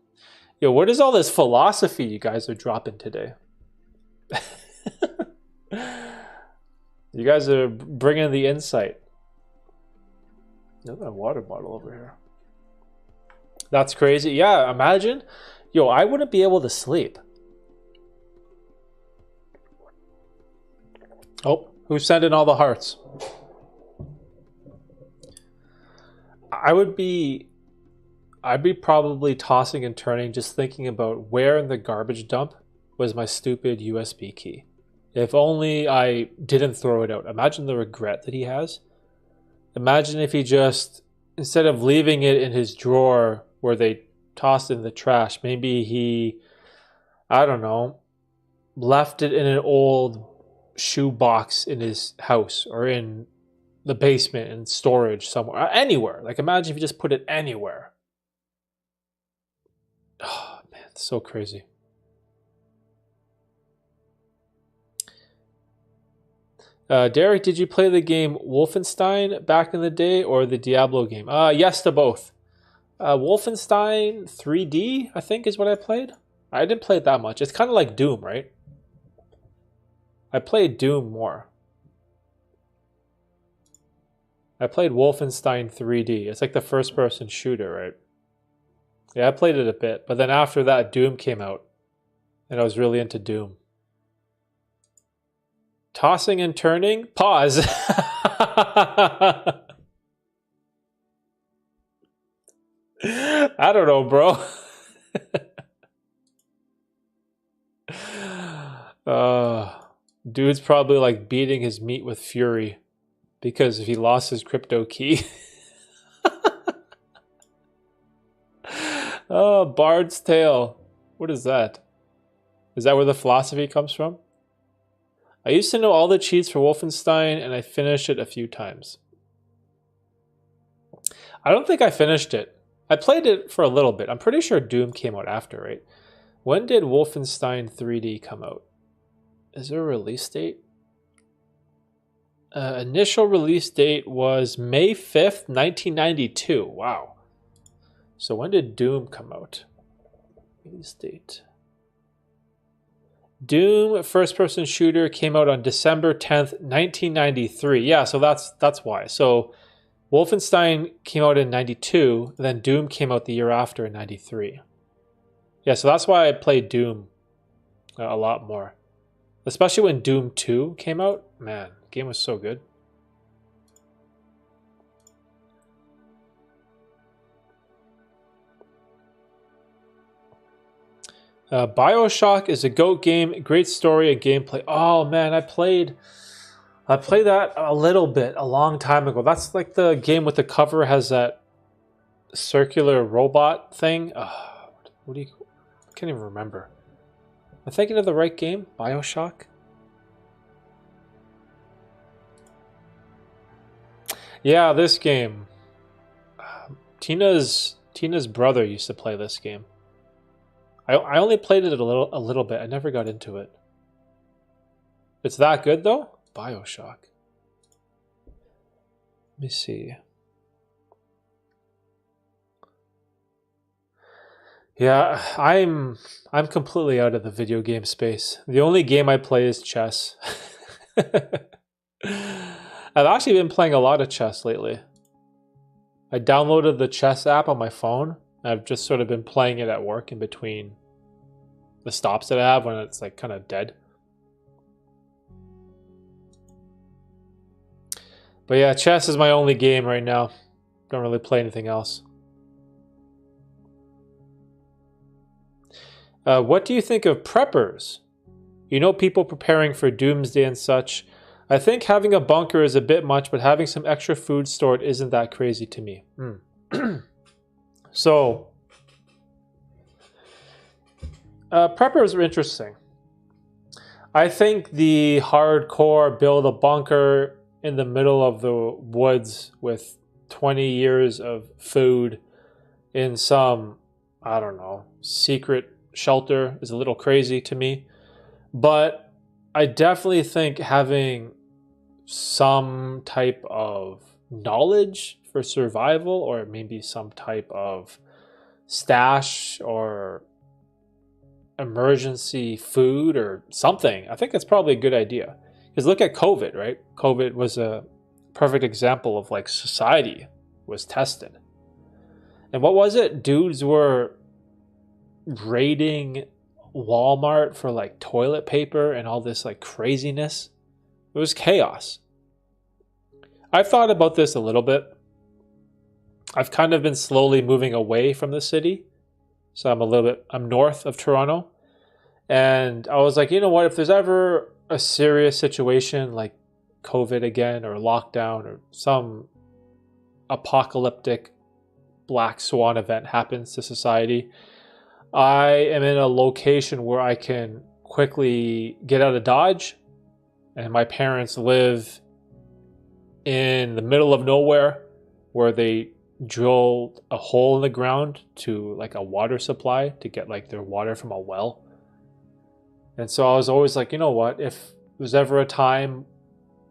Yo, what is all this philosophy you guys are dropping today? You guys are bringing the insight. There's a water bottle over here. That's crazy. Yeah, imagine. Yo, I wouldn't be able to sleep. Oh, who's sending all the hearts? I'd be probably tossing and turning, just thinking about where in the garbage dump was my stupid USB key. If only I didn't throw it out. Imagine the regret that he has. Imagine if he just, instead of leaving it in his drawer where they tossed it in the trash, maybe he, I don't know, left it in an old shoe box in his house or in the basement in storage somewhere, anywhere. Like, imagine if you just put it anywhere. Oh man, it's so crazy. Derek, did you play the game Wolfenstein back in the day or the Diablo game? Yes to both. Wolfenstein 3D, I think, is what I played. I didn't play it that much. It's kind of like Doom, right? I played Doom more. I played Wolfenstein 3D. It's like the first-person shooter, right? Yeah, I played it a bit. But then after that, Doom came out. And I was really into Doom. Tossing and turning? Pause. I don't know, bro. Dude's probably like beating his meat with fury because if he lost his crypto key. Oh, Bard's Tale. What is that? Is that where the philosophy comes from? I used to know all the cheats for Wolfenstein and I finished it a few times. I don't think I finished it. I played it for a little bit. I'm pretty sure Doom came out after, right? When did Wolfenstein 3D come out? Is there a release date? Initial release date was May 5th, 1992. Wow. So when did Doom come out? Release date. Doom first-person shooter came out on December 10th, 1993. Yeah, so that's why. So Wolfenstein came out in 92, then Doom came out the year after in 93. Yeah, so that's why I played Doom a lot more. Especially when Doom 2 came out. Man, the game was so good. BioShock is a GOAT game, great story and gameplay. Oh man, I played that a little bit a long time ago. That's like the game with the cover has that circular robot thing. What do you? I can't even remember. Am I thinking of the right game? BioShock. Yeah, this game. Tina's brother used to play this game. I only played it a little bit. I never got into it. It's that good though? BioShock. Let me see. Yeah, I'm completely out of the video game space. The only game I play is chess. I've actually been playing a lot of chess lately. I downloaded the chess app on my phone. I've just sort of been playing it at work in between the stops that I have when it's like kind of dead. But yeah, chess is my only game right now. Don't really play anything else. What do you think of preppers? You know, people preparing for doomsday and such. I think having a bunker is a bit much, but having some extra food stored isn't that crazy to me. So, preppers are interesting. I think the hardcore build a bunker in the middle of the woods with 20 years of food in some, I don't know, secret shelter is a little crazy to me. But I definitely think having some type of knowledge for survival, or maybe some type of stash or emergency food or something, I think that's probably a good idea. Because look at COVID, right? COVID was a perfect example of like society was tested. And what was it? Dudes were raiding Walmart for like toilet paper and all this like craziness. It was chaos. I've thought about this a little bit. I've kind of been slowly moving away from the city. So I'm north of Toronto. And I was like, you know what, if there's ever a serious situation like COVID again or lockdown or some apocalyptic black swan event happens to society, I am in a location where I can quickly get out of Dodge. And my parents live in the middle of nowhere where they drilled a hole in the ground to like a water supply to get like their water from a well. And so I was always like, you know what, if there's ever a time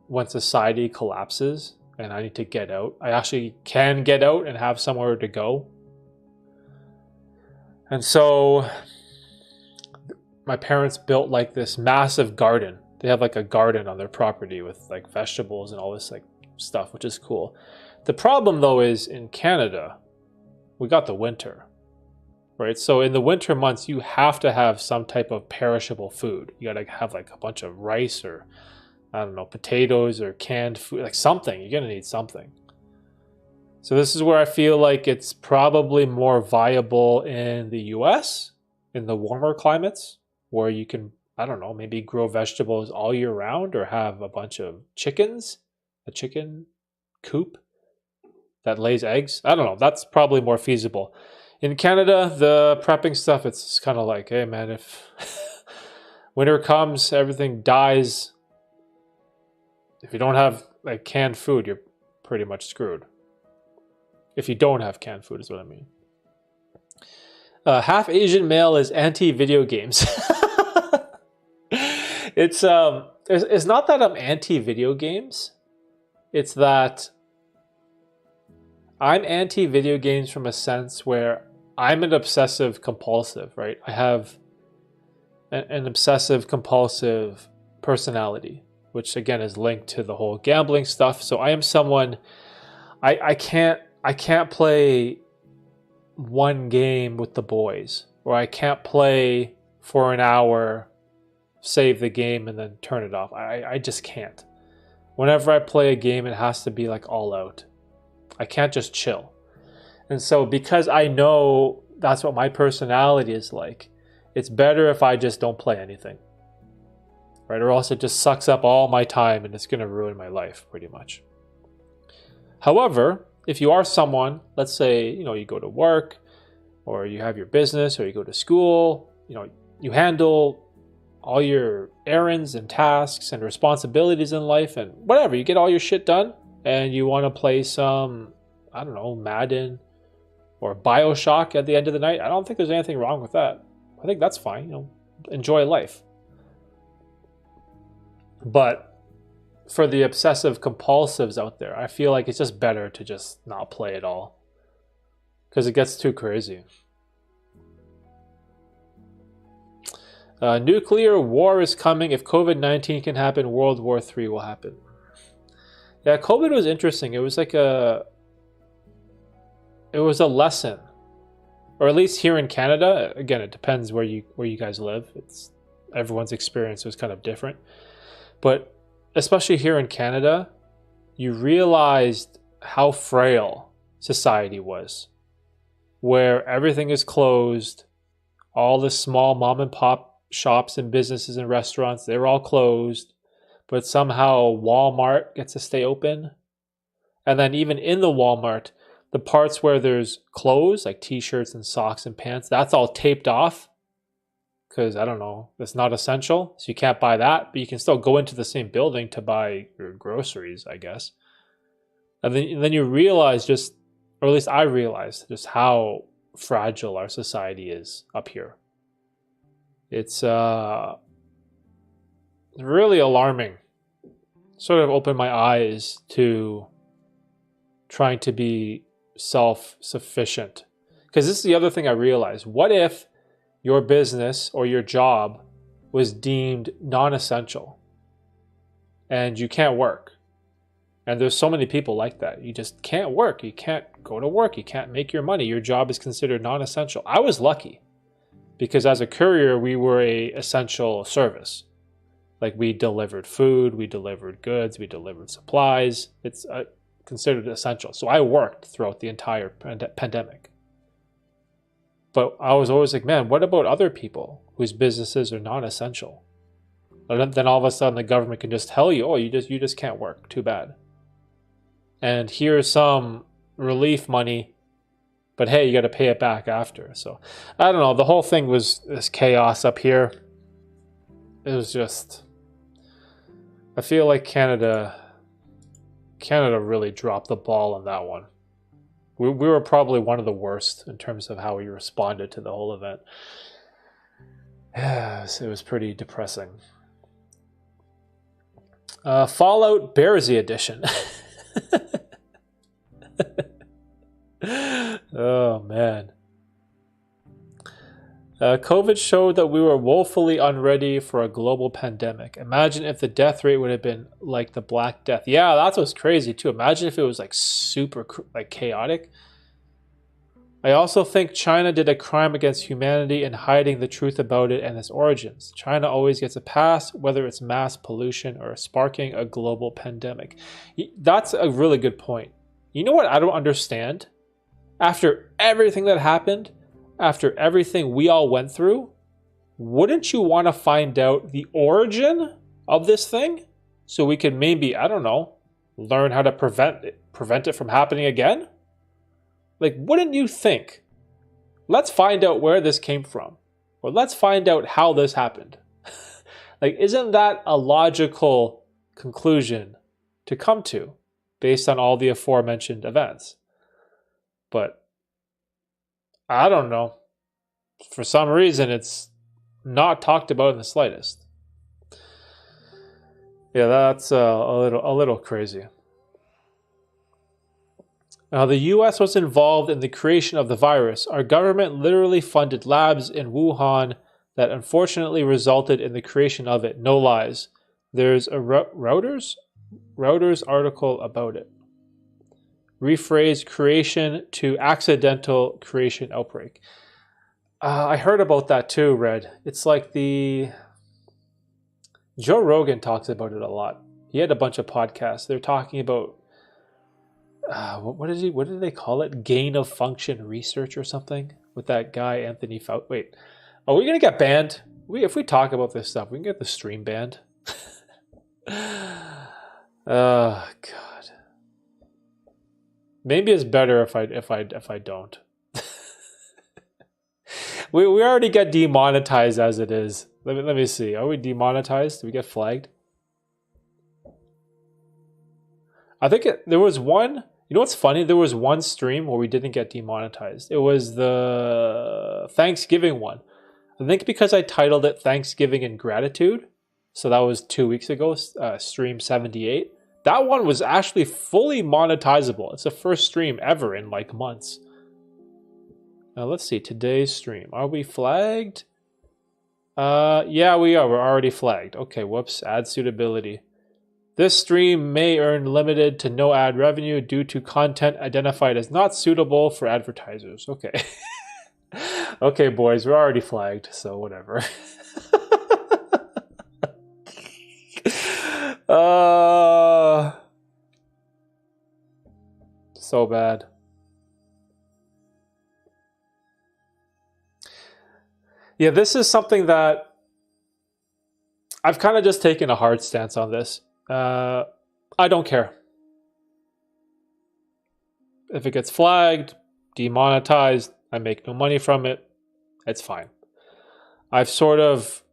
when society collapses and I need to get out, I actually can get out and have somewhere to go. And so my parents built like this massive garden. They have like a garden on their property with like vegetables and all this like stuff, which is cool. The problem though is in Canada, we got the winter, right? So in the winter months, you have to have some type of perishable food. You gotta have like a bunch of rice or I don't know, potatoes or canned food, like something. You're going to need something. So this is where I feel like it's probably more viable in the US, in the warmer climates, where you can, I don't know, maybe grow vegetables all year round or have a bunch of chickens, a chicken coop that lays eggs. I don't know. That's probably more feasible. In Canada, the prepping stuff, it's kind of like, hey man, if winter comes, everything dies. If you don't have like canned food, you're pretty much screwed. If you don't have canned food is what I mean. Half Asian male is anti-video games. It's not that I'm anti-video games. It's that I'm anti-video games from a sense where I'm an obsessive compulsive, right? I have an obsessive compulsive personality, which again is linked to the whole gambling stuff. So I am someone, I can't play one game with the boys, or I can't play for an hour, save the game, and then turn it off. I just can't. Whenever I play a game, it has to be like all out. I can't just chill. And so because I know that's what my personality is like, it's better if I just don't play anything. Right? Or else it just sucks up all my time and it's going to ruin my life pretty much. However, if you are someone, let's say, you go to work or you have your business or you go to school, you handle all your errands and tasks and responsibilities in life and whatever, you get all your shit done and you want to play some, I don't know, Madden or BioShock at the end of the night, I don't think there's anything wrong with that. I think that's fine, enjoy life. But for the obsessive compulsives out there, I feel like it's just better to just not play at all because it gets too crazy. Nuclear war is coming. If COVID-19 can happen, World War III will happen. Yeah, COVID was interesting. It was like it was a lesson, or at least here in Canada. Again, it depends where you guys live. Everyone's experience was kind of different, but especially here in Canada, you realized how frail society was, where everything is closed. All the small mom and pop shops and businesses and restaurants, they're all closed, but somehow Walmart gets to stay open. And then even in the Walmart, the parts where there's clothes, like t-shirts and socks and pants, that's all taped off because, I don't know, it's not essential. So you can't buy that, but you can still go into the same building to buy your groceries, I guess. And then you realize or at least I realized just how fragile our society is up here. It's really alarming. Sort of opened my eyes to trying to be self-sufficient. Because this is the other thing I realized. What if your business or your job was deemed non-essential and you can't work? And there's so many people like that. You just can't work. You can't go to work. You can't make your money. Your job is considered non-essential. I was lucky because as a courier, we were a essential service. Like we delivered food, we delivered goods, we delivered supplies. It's considered essential. So I worked throughout the entire pandemic. But I was always like, man, what about other people whose businesses are non-essential? And then all of a sudden the government can just tell you, oh, you just can't work. Too bad. And here's some relief money, but hey, you got to pay it back after. So I don't know. The whole thing was this chaos up here. It was just, I feel like Canada really dropped the ball on that one. We were probably one of the worst in terms of how we responded to the whole event. Yes, it was pretty depressing. Fallout Bearsy edition. Oh man. COVID showed that we were woefully unready for a global pandemic. Imagine if the death rate would have been like the Black Death. Yeah, that was crazy too. Imagine if it was like super like chaotic. I also think China did a crime against humanity in hiding the truth about it and its origins. China always gets a pass, whether it's mass pollution or sparking a global pandemic. That's a really good point. You know what I don't understand? After everything that happened, after everything we all went through, wouldn't you want to find out the origin of this thing? So we can maybe, I don't know, learn how to prevent it from happening again? Like, wouldn't you think, let's find out where this came from, or let's find out how this happened? Like, isn't that a logical conclusion to come to based on all the aforementioned events? But I don't know. For some reason, it's not talked about in the slightest. Yeah, that's a little crazy. The US was involved in the creation of the virus. Our government literally funded labs in Wuhan that unfortunately resulted in the creation of it. No lies. There's a Reuters article about it. Rephrase creation to accidental creation outbreak. I heard about that too, Red. It's like Joe Rogan talks about it a lot. He had a bunch of podcasts. They're talking about what did they call it? Gain of function research or something with that guy Anthony Fauci. Wait, are we gonna get banned? If we talk about this stuff, we can get the stream banned. Oh God. Maybe it's better if I don't. we already get demonetized as it is. Let me see. Are we demonetized? Do we get flagged? I think there was one. You know what's funny? There was one stream where we didn't get demonetized. It was the Thanksgiving one. I think because I titled it Thanksgiving and Gratitude. So that was 2 weeks ago, stream 78. That one was actually fully monetizable. It's the first stream ever in like months. Now let's see, today's stream. Are we flagged? Yeah, we are. We're already flagged. Okay, whoops, ad suitability. This stream may earn limited to no ad revenue due to content identified as not suitable for advertisers. Okay. Okay, boys, we're already flagged, so whatever. So bad. Yeah, this is something that I've kind of just taken a hard stance on this. I don't care. If it gets flagged, demonetized, I make no money from it, it's fine. I've sort of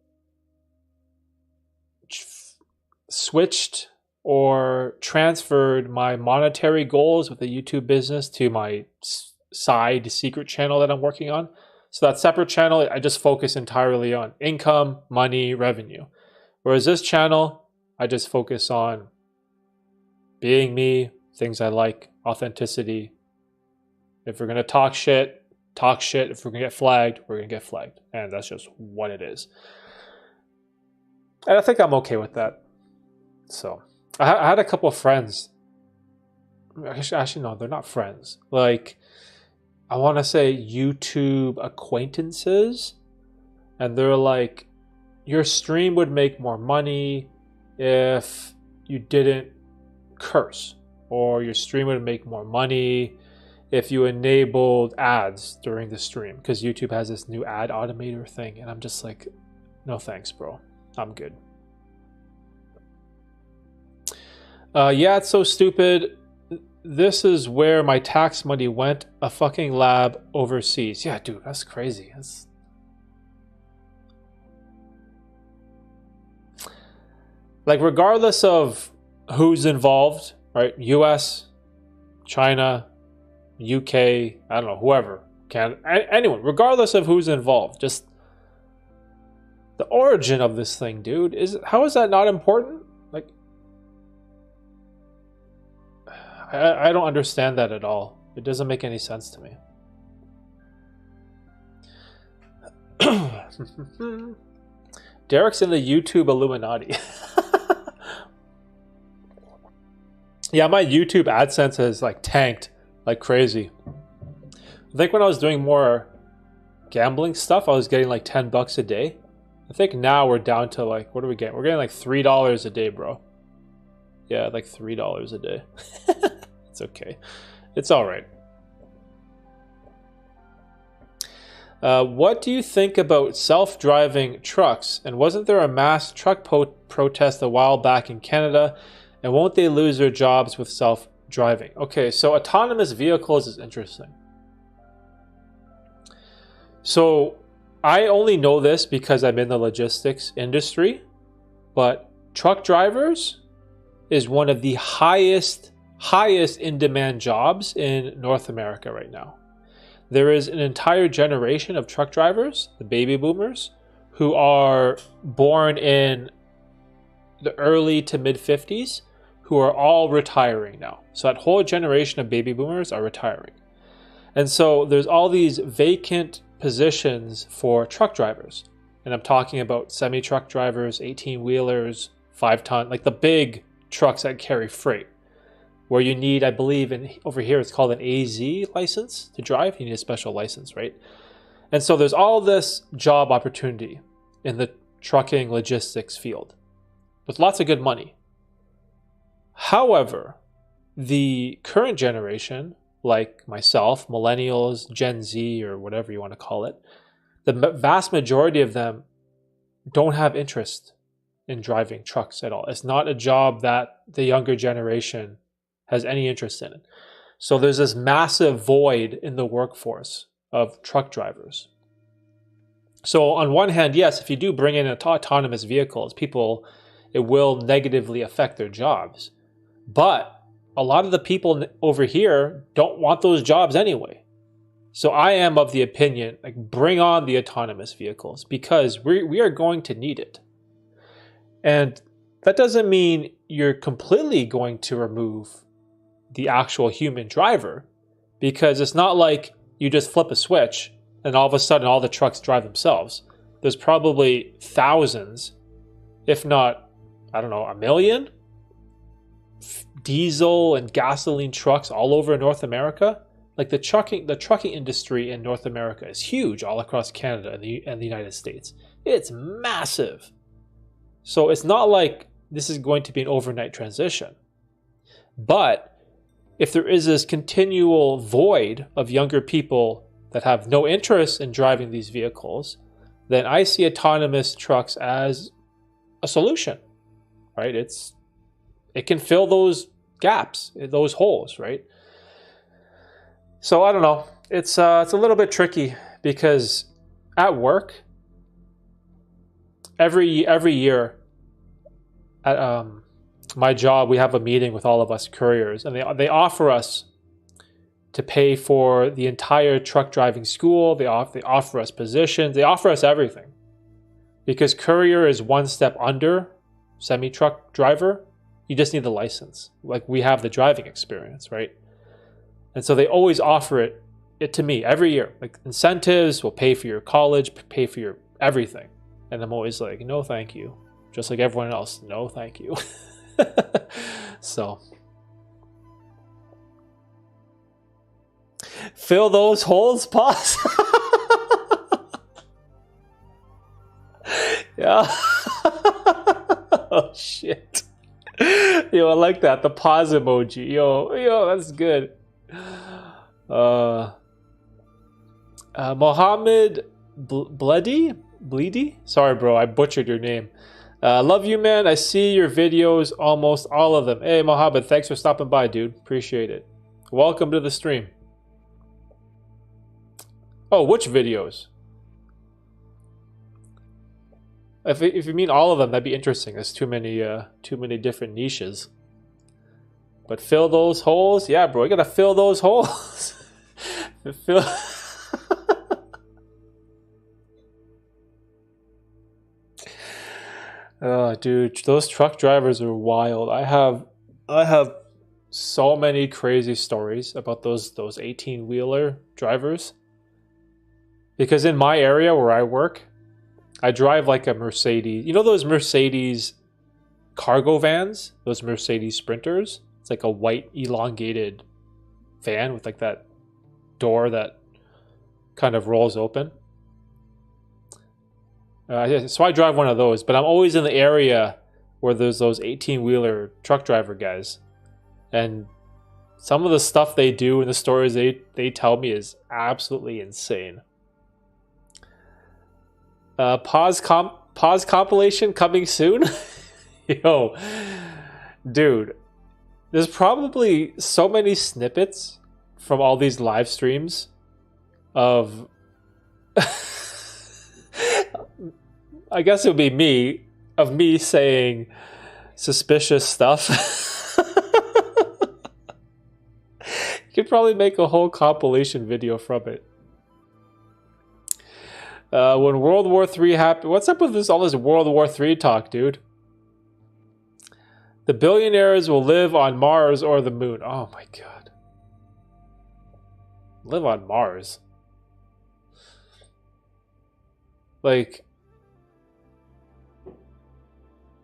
switched or transferred my monetary goals with the YouTube business to my side secret channel that I'm working on. So that separate channel, I just focus entirely on income, money, revenue. Whereas this channel, I just focus on being me, things I like, authenticity. If we're going to talk shit, talk shit. If we're going to get flagged, we're going to get flagged. And that's just what it is. And I think I'm okay with that. So I had a couple of friends. Actually, no, they're not friends. Like, I want to say YouTube acquaintances. And they're like, your stream would make more money if you didn't curse, or your stream would make more money if you enabled ads during the stream, because YouTube has this new ad automator thing, and I'm just like, no thanks, bro, I'm good. Yeah, it's so stupid. This is where my tax money went, a fucking lab overseas. Yeah, dude, that's crazy. That's... Like, regardless of who's involved, right? US, China, UK, I don't know, whoever, anyone, regardless of who's involved, just the origin of this thing, dude, how is that not important? Like, I don't understand that at all. It doesn't make any sense to me. Derek's in the YouTube Illuminati. Yeah, my YouTube AdSense has like tanked like crazy. I think when I was doing more gambling stuff, I was getting like $10 a day. I think now we're down to like, what are we getting? We're getting like $3 a day, bro. Yeah, like $3 a day. It's okay. It's all right. What do you think about self-driving trucks? And wasn't there a mass truck protest a while back in Canada? And won't they lose their jobs with self-driving? Okay, so autonomous vehicles is interesting. So I only know this because I'm in the logistics industry, but truck drivers is one of the highest in-demand jobs in North America right now. There is an entire generation of truck drivers, the baby boomers, who are born in the early to mid 50s, who are all retiring now. So that whole generation of baby boomers are retiring. And so there's all these vacant positions for truck drivers. And I'm talking about semi-truck drivers, 18-wheelers, 5-ton, like the big trucks that carry freight, where you need, I believe, over here it's called an AZ license to drive. You need a special license, right? And so there's all this job opportunity in the trucking logistics field with lots of good money. However, the current generation, like myself, millennials, Gen Z, or whatever you want to call it, the vast majority of them don't have interest in driving trucks at all. It's not a job that the younger generation has any interest in it. So there's this massive void in the workforce of truck drivers. So on one hand, yes, if you do bring in autonomous vehicles, it will negatively affect their jobs. But a lot of the people over here don't want those jobs anyway. So I am of the opinion, like, bring on the autonomous vehicles, because we are going to need it. And that doesn't mean you're completely going to remove the actual human driver, because it's not like you just flip a switch and all of a sudden all the trucks drive themselves. There's probably thousands, if not, I don't know, 1 million diesel and gasoline trucks all over North America. Like the trucking industry in North America is huge all across Canada and the United States. It's massive. So it's not like this is going to be an overnight transition. But if there is this continual void of younger people that have no interest in driving these vehicles, then I see autonomous trucks as a solution, right? It can fill those gaps, those holes, right? So I don't know. It's a little bit tricky because at work, every year at my job, we have a meeting with all of us couriers, and they offer us to pay for the entire truck driving school. They offer us positions. They offer us everything, because courier is one step under semi-truck driver. You just need the license. Like, we have the driving experience, right? And so they always offer it to me every year. Like, incentives, will pay for your college, pay for your everything. And I'm always like, no, thank you. Just like everyone else, no, thank you. So, fill those holes, pause. Yeah. Oh, shit. Yo, I like that. The pause emoji. Yo, that's good. Mohammed Bleedy? Sorry, bro. I butchered your name. Love you, man. I see your videos, almost all of them. Hey, Mohammed, thanks for stopping by, dude. Appreciate it. Welcome to the stream. Oh, which videos? If you mean all of them, that'd be interesting. There's too many different niches. But fill those holes? Yeah, bro, you gotta fill those holes. Fill... Oh, dude, those truck drivers are wild. I have so many crazy stories about those 18-wheeler drivers. Because in my area where I work, I drive like a Mercedes. You know those Mercedes cargo vans? Those Mercedes Sprinters? It's like a white elongated van with like that door that kind of rolls open. So I drive one of those, but I'm always in the area where there's those 18-wheeler truck driver guys. And some of the stuff they do and the stories they tell me is absolutely insane. Pause compilation coming soon? Yo, dude, there's probably so many snippets from all these live streams of... I guess it would be me saying suspicious stuff. You could probably make a whole compilation video from it. When World War III happened, what's up with all this World War III talk, dude? The billionaires will live on Mars or the moon. Oh my god. Live on Mars. Like,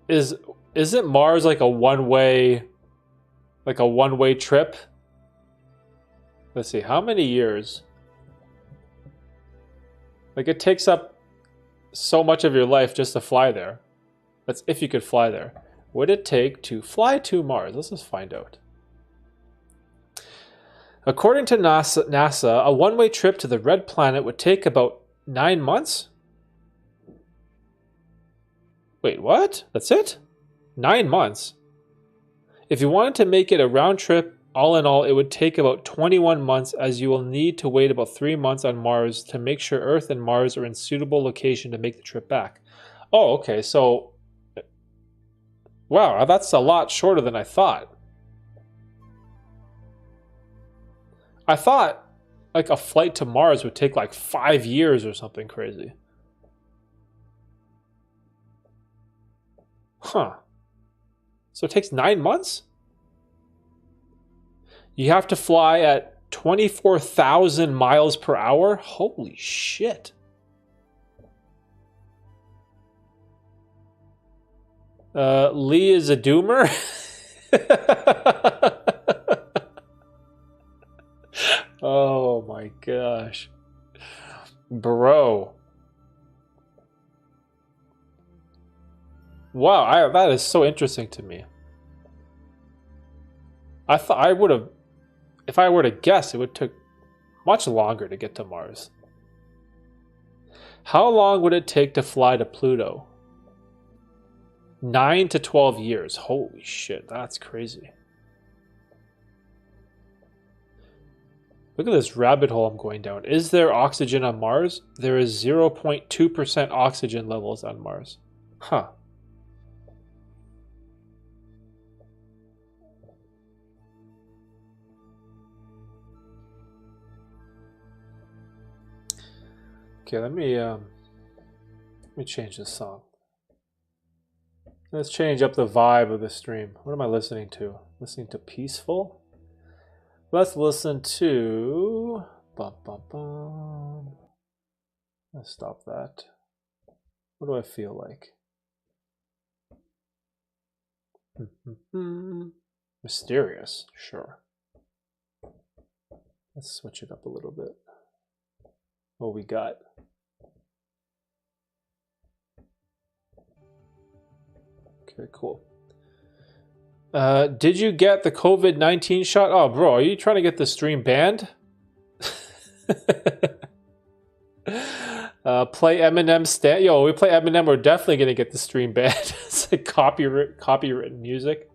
isn't Mars like a one-way trip? Let's see, how many years? Like, it takes up so much of your life just to fly there. That's if you could fly there. What would it take to fly to Mars? Let's just find out. According to NASA, a one-way trip to the red planet would take about 9 months? Wait, what? That's it? 9 months? If you wanted to make it a round trip, all in all, it would take about 21 months, as you will need to wait about 3 months on Mars to make sure Earth and Mars are in suitable location to make the trip back. Oh, okay, so... Wow, that's a lot shorter than I thought. I thought like a flight to Mars would take like 5 years or something crazy. Huh. So it takes 9 months? You have to fly at 24,000 miles per hour? Holy shit. Lee is a doomer? Oh my gosh. Bro. Wow, that is so interesting to me. I thought I would have, if I were to guess, it would take much longer to get to Mars. How long would it take to fly to Pluto? 9 to 12 years. Holy shit, that's crazy. Look at this rabbit hole I'm going down. Is there oxygen on Mars? There is 0.2% oxygen levels on Mars. Huh. Okay, let me change this song. Let's change up the vibe of the stream. What am I listening to? Listening to Peaceful? Let's listen to... Bum, bum, bum. Let's stop that. What do I feel like? Mysterious, sure. Let's switch it up a little bit. What we got? Okay, cool. Did you get the COVID-19 shot? Oh, bro, are you trying to get the stream banned? Play Eminem stand. Yo, we play Eminem, we're definitely gonna get the stream banned. It's like copywritten music.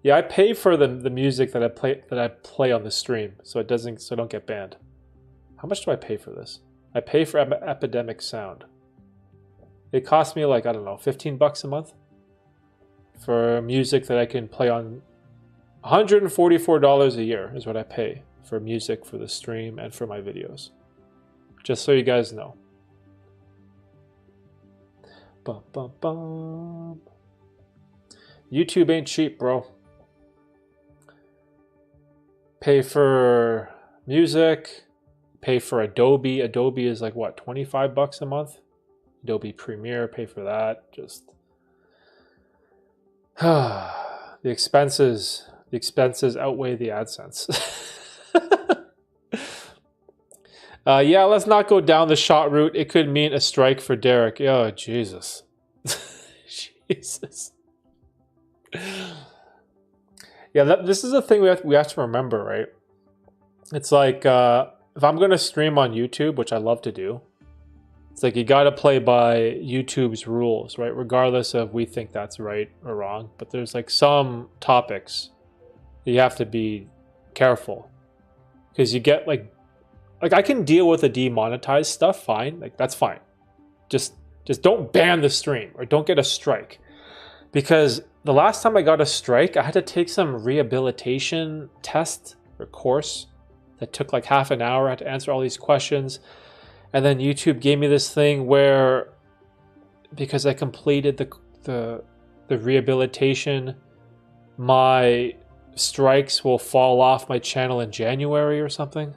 Yeah, I pay for the music that I play on the stream, so I don't get banned. How much do I pay for this? I pay for Epidemic Sound. It costs me like, I don't know, $15 a month for music that I can play on. $144 a year is what I pay for music for the stream and for my videos. Just so you guys know. Bum, bum, bum. YouTube ain't cheap, bro. Pay for music. Pay for Adobe. Adobe is like what, $25 a month? Adobe Premiere, pay for that. Just the expenses outweigh the AdSense. Yeah, let's not go down the shot route. It could mean a strike for Derek. Oh, Jesus. Jesus. Yeah, this is a thing we have to remember, right? It's like if I'm going to stream on YouTube, which I love to do, it's like you got to play by YouTube's rules, right? Regardless of we think that's right or wrong. But there's like some topics that you have to be careful because you get like I can deal with the demonetized stuff, fine. Like that's fine. Just don't ban the stream or don't get a strike. Because the last time I got a strike, I had to take some rehabilitation test or course that took like half an hour. I had to answer all these questions. And then YouTube gave me this thing where, because I completed the rehabilitation, my strikes will fall off my channel in January or something.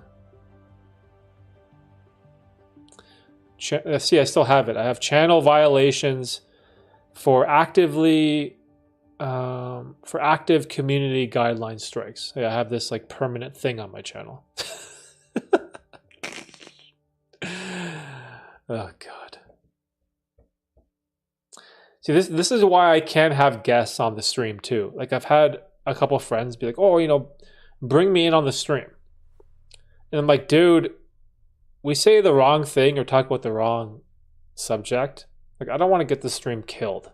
See, I still have it. I have channel violations for active community guideline strikes. Yeah, I have this like permanent thing on my channel. Oh God. See, this is why I can't have guests on the stream too. Like I've had a couple of friends be like, "Oh, you know, bring me in on the stream," and I'm like, "Dude, we say the wrong thing or talk about the wrong subject. Like I don't want to get the stream killed."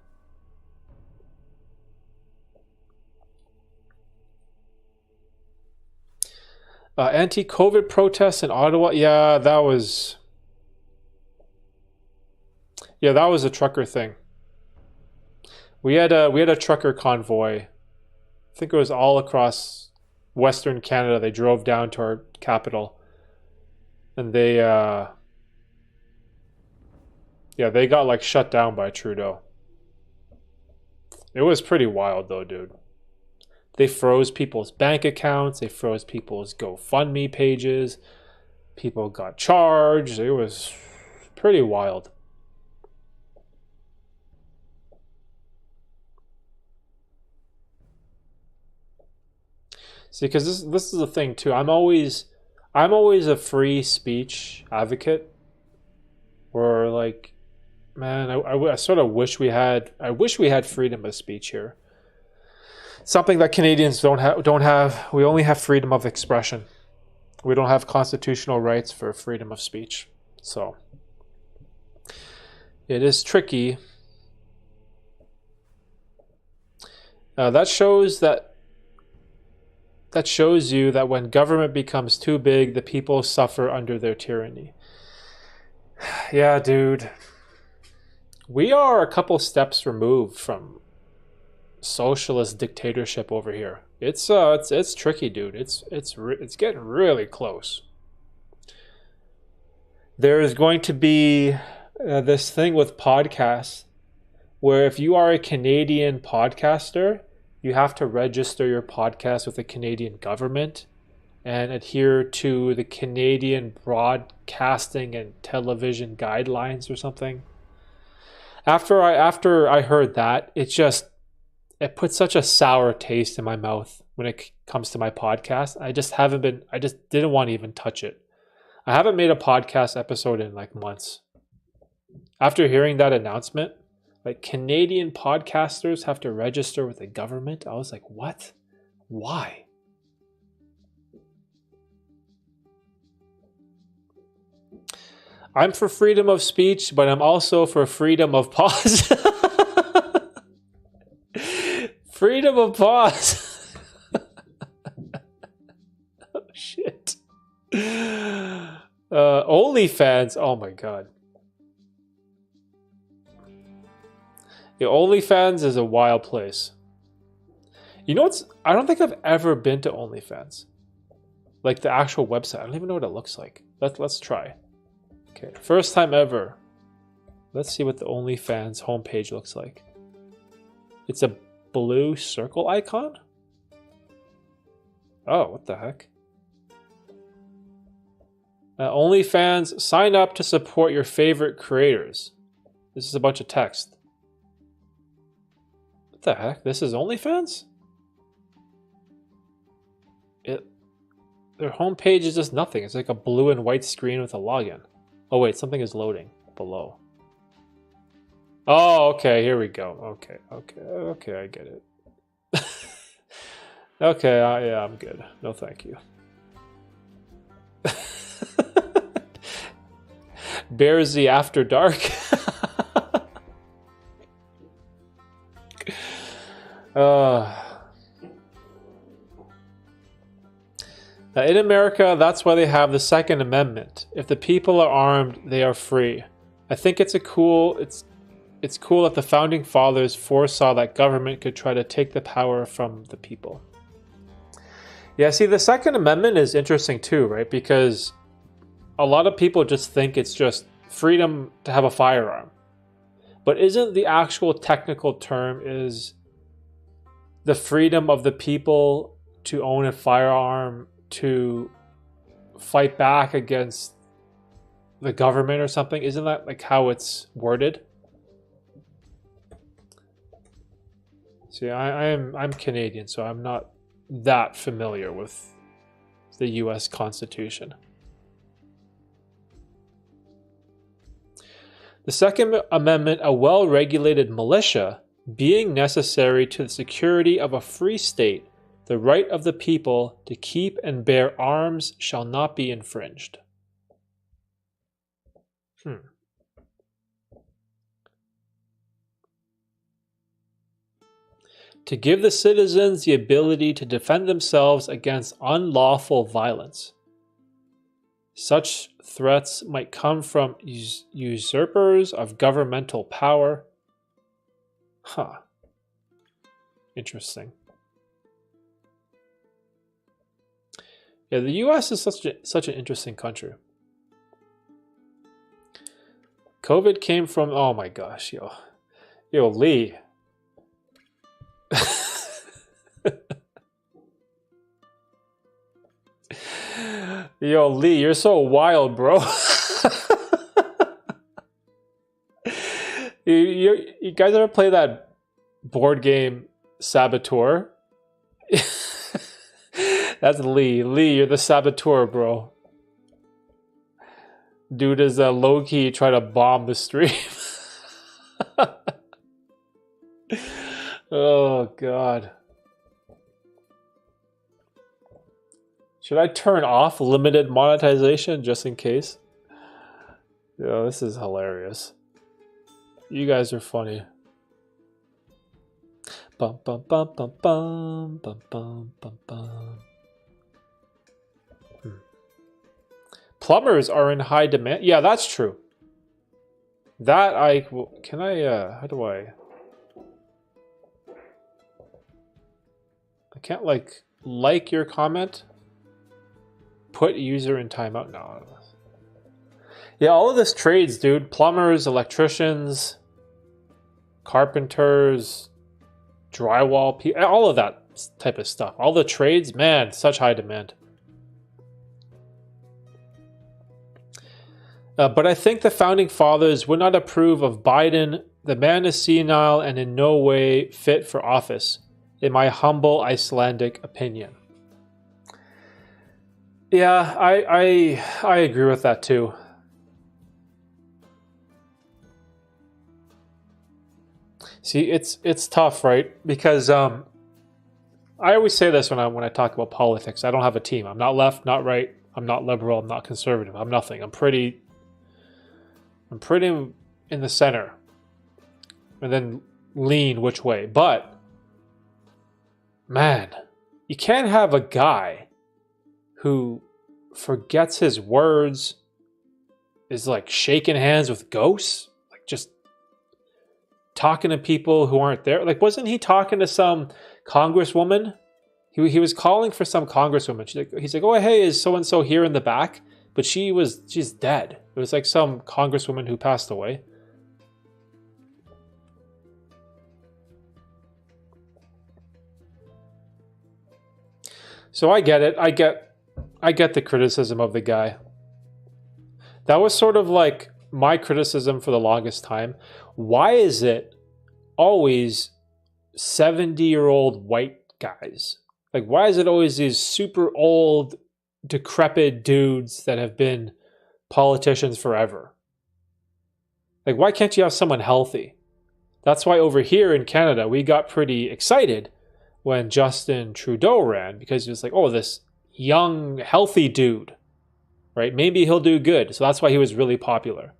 Anti-COVID protests in Ottawa. Yeah, that was a trucker thing. We had a trucker convoy. I think it was all across Western Canada. They drove down to our capital, and they got like shut down by Trudeau. It was pretty wild though, dude. They froze people's bank accounts. They froze people's GoFundMe pages. People got charged. It was pretty wild. See, because this is the thing too. I'm always a free speech advocate. Or like, man, I sort of wish we had. I wish we had freedom of speech here. Something that Canadians don't have. We only have freedom of expression. We don't have constitutional rights for freedom of speech. So it is tricky. That shows you that when government becomes too big, the people suffer under their tyranny. Yeah, dude. We are a couple steps removed from socialist dictatorship over here. It's tricky, dude. It's getting really close. There is going to be this thing with podcasts where if you are a Canadian podcaster, you have to register your podcast with the Canadian government and adhere to the Canadian broadcasting and television guidelines or something. After I heard that, it put such a sour taste in my mouth when it comes to my podcast. I just didn't want to even touch it. I haven't made a podcast episode in like months. After hearing that announcement, like Canadian podcasters have to register with the government, I was like, what? Why? I'm for freedom of speech, but I'm also for freedom of pause. Freedom of pause. Oh, shit. OnlyFans. Oh my God. The OnlyFans is a wild place. You know what's? I don't think I've ever been to OnlyFans. Like the actual website. I don't even know what it looks like. Let's try. Okay, first time ever. Let's see what the OnlyFans homepage looks like. It's a blue circle icon? Oh, what the heck? OnlyFans, sign up to support your favorite creators. This is a bunch of text. What the heck? This is OnlyFans? their homepage is just nothing. It's like a blue and white screen with a login. Oh wait, something is loading below. Oh, okay, here we go. Okay, I get it. Okay, yeah, I'm good. No, thank you. Bearsy After Dark. In America, that's why they have the Second Amendment. If the people are armed, they are free. I think it's cool that the founding fathers foresaw that government could try to take the power from the people. Yeah, see, the Second Amendment is interesting too, right? Because a lot of people just think it's just freedom to have a firearm. But isn't the actual technical term is the freedom of the people to own a firearm to fight back against the government or something? Isn't that like how it's worded? See, I'm Canadian, so I'm not that familiar with the US Constitution. The Second Amendment, a well-regulated militia, being necessary to the security of a free state, the right of the people to keep and bear arms shall not be infringed. To give the citizens the ability to defend themselves against unlawful violence. Such threats might come from usurpers of governmental power. Interesting. Yeah, the US is such an interesting country. COVID came from, oh my gosh, yo, Lee. Yo, Lee, you're so wild, bro. You guys ever play that board game Saboteur? That's Lee. Lee, you're the Saboteur, bro. Dude is low-key trying to bomb the stream. Oh, God. Should I turn off limited monetization just in case? Yo, this is hilarious. You guys are funny. Bum bum bum bum bum bum bum bum bum. Plumbers are in high demand. Yeah, that's true. That can I how do I can't like your comment. Put user in timeout. No. Yeah, all of this trades, dude. Plumbers, electricians, carpenters, drywall, all of that type of stuff. All the trades, man, such high demand. But I think the founding fathers would not approve of Biden. The man is senile and in no way fit for office, in my humble Icelandic opinion. Yeah, I agree with that too. See, it's tough, right? Because I always say this when I talk about politics. I don't have a team. I'm not left, not right. I'm not liberal. I'm not conservative. I'm nothing. I'm pretty in the center, and then lean which way. But man, you can't have a guy who forgets his words, is like shaking hands with ghosts, like just talking to people who aren't there. Like, wasn't he talking to some congresswoman? He was calling for some congresswoman. He's like, oh, hey, is so-and-so here in the back? But she's dead. It was like some congresswoman who passed away. So I get it. I get the criticism of the guy. That was sort of like my criticism for the longest time. Why is it always 70-year-old white guys? Like, why is it always these super old decrepit dudes that have been politicians forever. Like, why can't you have someone healthy? That's why over here in Canada, we got pretty excited when Justin Trudeau ran, because it was like, oh, this young, healthy dude, right? Maybe he'll do good. So that's why he was really popular,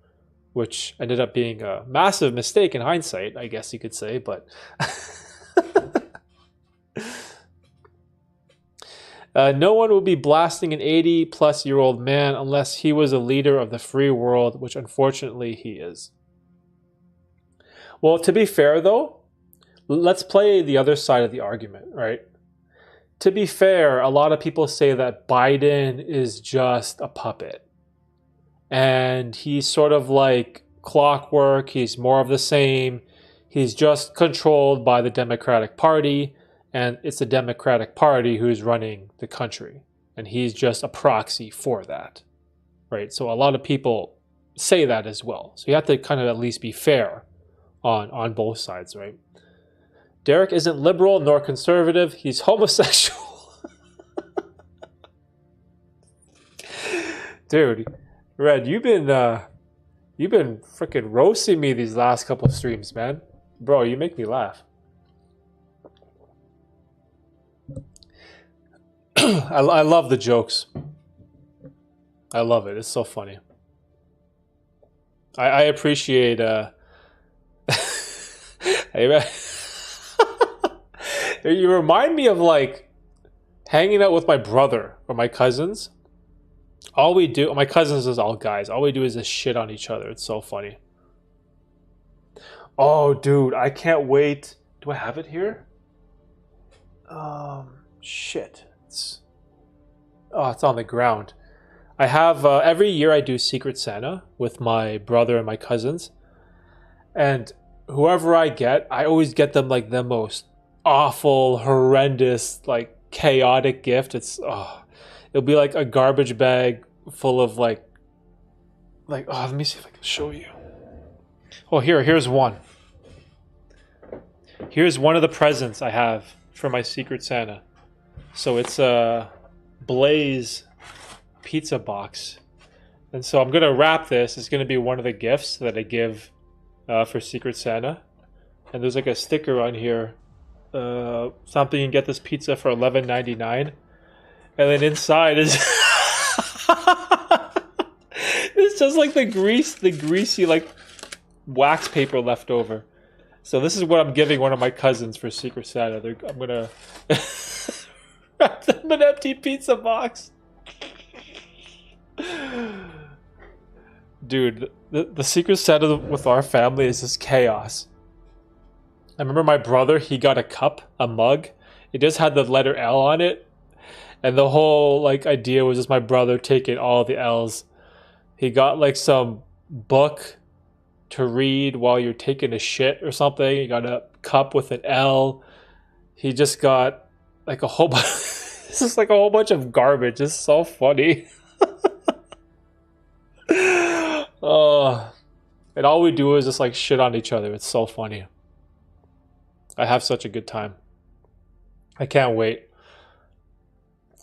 which ended up being a massive mistake in hindsight, I guess you could say. But no one would be blasting an 80-plus-year-old man unless he was a leader of the free world, which unfortunately he is. Well, to be fair, though, let's play the other side of the argument, right? To be fair, a lot of people say that Biden is just a puppet. And he's sort of like clockwork. He's more of the same. He's just controlled by the Democratic Party. And it's the Democratic Party who's running the country. And he's just a proxy for that, right? So a lot of people say that as well. So you have to kind of at least be fair on both sides, right? Derek isn't liberal nor conservative. He's homosexual. Dude, Red, you've been freaking roasting me these last couple of streams, man. Bro, you make me laugh. I love the jokes. I love it. It's so funny. I appreciate you remind me of like hanging out with my brother or my cousins. All we do, my cousins is all guys. All we do is just shit on each other. It's so funny. Oh, dude, I can't wait. Do I have it here? Shit. It's on the ground. I have every year I do Secret Santa with my brother and my cousins, and whoever I get, I always get them like the most awful, horrendous, like chaotic gift. It'll be like a garbage bag full of like let me see if I can show you. Oh, here's one. Here's one of the presents I have for my Secret Santa. So it's a Blaze pizza box. And so I'm going to wrap this. It's going to be one of the gifts that I give for Secret Santa. And there's like a sticker on here. Something you can get this pizza for $11.99. And then inside is it's just like the greasy like wax paper left over. So this is what I'm giving one of my cousins for Secret Santa. I'm gonna wrap them an empty pizza box. Dude, the Secret Santa with our family is just chaos. I remember my brother, he got a mug. It just had the letter L on it. And the whole like idea was just my brother taking all the L's. He got like some book to read while you're taking a shit or something. He got a cup with an L. He just got like a whole bunch. It's just like a whole bunch of garbage. It's so funny. Oh, and all we do is just like shit on each other. It's so funny. I have such a good time. I can't wait.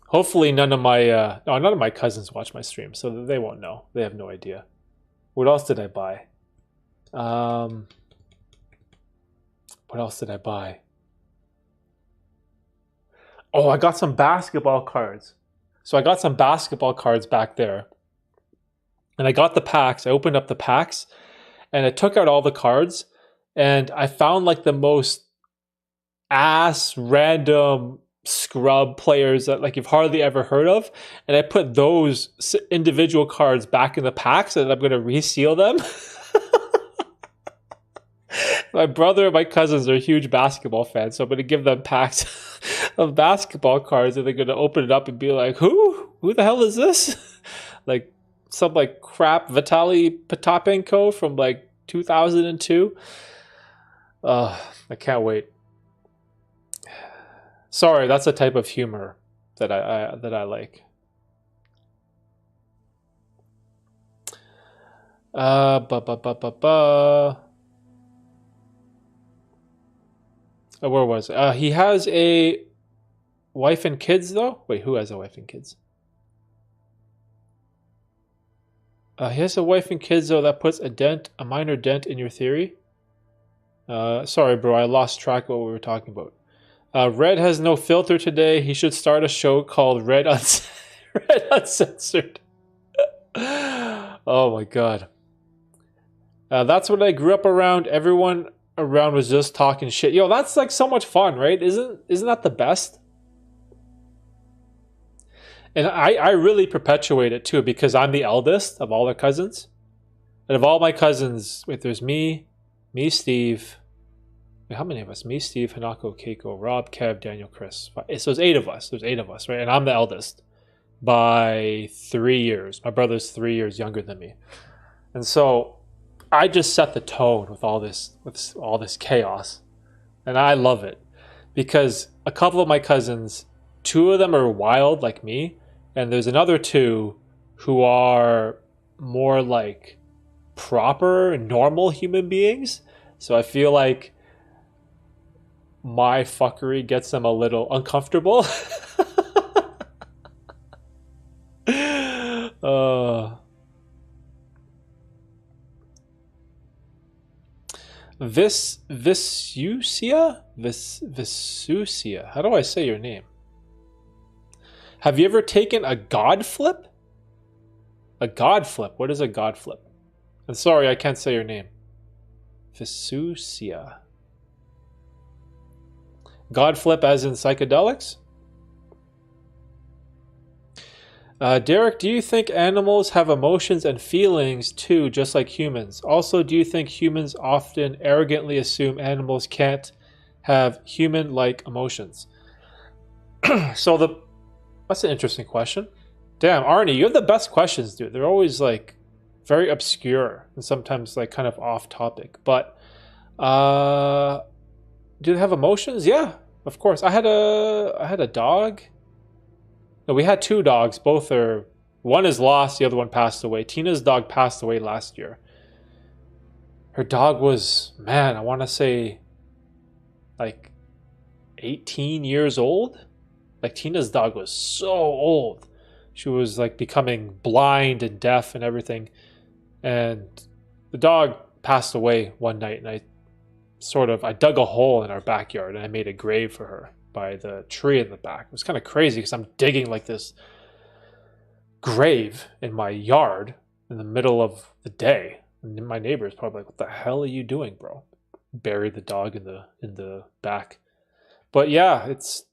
Hopefully none of my cousins watch my stream, so they won't know. They have no idea. What else did I buy? What else did I buy? Oh, I got some basketball cards. So I got some basketball cards back there. And I got the packs. I opened up the packs and I took out all the cards and I found like the most ass random scrub players that like you've hardly ever heard of, and I put those individual cards back in the packs and I'm going to reseal them. My brother and my cousins are huge basketball fans, so I'm going to give them packs of basketball cards and they're going to open it up and be like, who the hell is this? Like some like crap Vitaly Potapenko from like 2002. I can't wait. Sorry, that's a type of humor that I like. Where was it? He has a wife and kids, though? Wait, who has a wife and kids? He has a wife and kids, though. That puts a minor dent in your theory. Sorry, bro. I lost track of what we were talking about. Red has no filter today. He should start a show called Red Uncensored. Oh my god. That's what I grew up around. Everyone around was just talking shit. Yo, that's like so much fun, right? Isn't that the best? And I really perpetuate it too because I'm the eldest of all their cousins. And of all my cousins, wait, there's me, Steve. Wait, how many of us? Me, Steve, Hanako, Keiko, Rob, Kev, Daniel, Chris. So there's 8 of us. There's 8 of us, right? And I'm the eldest by 3 years. My brother's 3 years younger than me. And so I just set the tone with all this chaos. And I love it. Because a couple of my cousins, 2 of them are wild like me, and there's another 2 who are more like proper, normal human beings. So I feel like my fuckery gets them a little uncomfortable. Visusia? How do I say your name? Have you ever taken a god flip? A god flip? What is a god flip? I'm sorry, I can't say your name. Visusia. God flip as in psychedelics? Derek, do you think animals have emotions and feelings too, just like humans? Also, do you think humans often arrogantly assume animals can't have human-like emotions? That's an interesting question. Damn, Arnie, you have the best questions, dude. They're always like very obscure and sometimes like kind of off topic. But do they have emotions? Yeah, of course. I had a dog. No, we had 2 dogs. One is lost, the other one passed away. Tina's dog passed away last year. Her dog was, man, I want to say like 18 years old. Like Tina's dog was so old. She was like becoming blind and deaf and everything. And the dog passed away one night, and I dug a hole in our backyard and I made a grave for her by the tree in the back. It was kind of crazy because I'm digging like this grave in my yard in the middle of the day. And my neighbor's probably like, "What the hell are you doing, bro?" Bury the dog in the back. But yeah, it's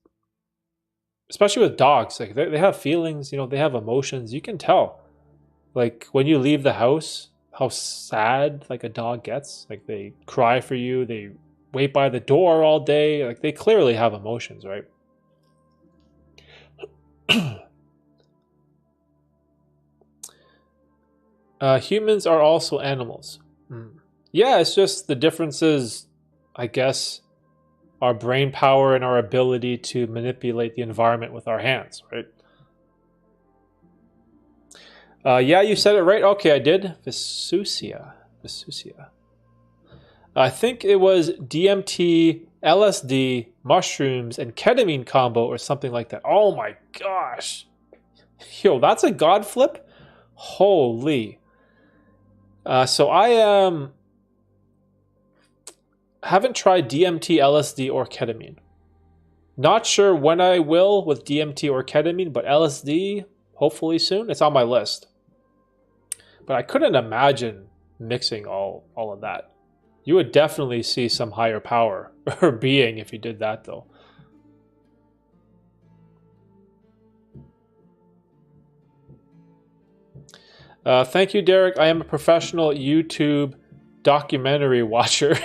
especially with dogs, like they have feelings, they have emotions. You can tell, like when you leave the house, how sad like a dog gets. Like they cry for you, they wait by the door all day. Like they clearly have emotions, right? Humans are also animals. Yeah, it's just the differences, I guess, our brain power and our ability to manipulate the environment with our hands, right? Yeah, you said it right. Okay, I did. Visusia. I think it was DMT, LSD, mushrooms, and ketamine combo or something like that. Oh my gosh. Yo, that's a god flip? Holy. So I haven't tried DMT, LSD, or ketamine. Not sure when I will with DMT or ketamine, but LSD, hopefully soon. It's on my list. But I couldn't imagine mixing all of that. You would definitely see some higher power or being if you did that, though. Thank you, Derek. I am a professional YouTube documentary watcher.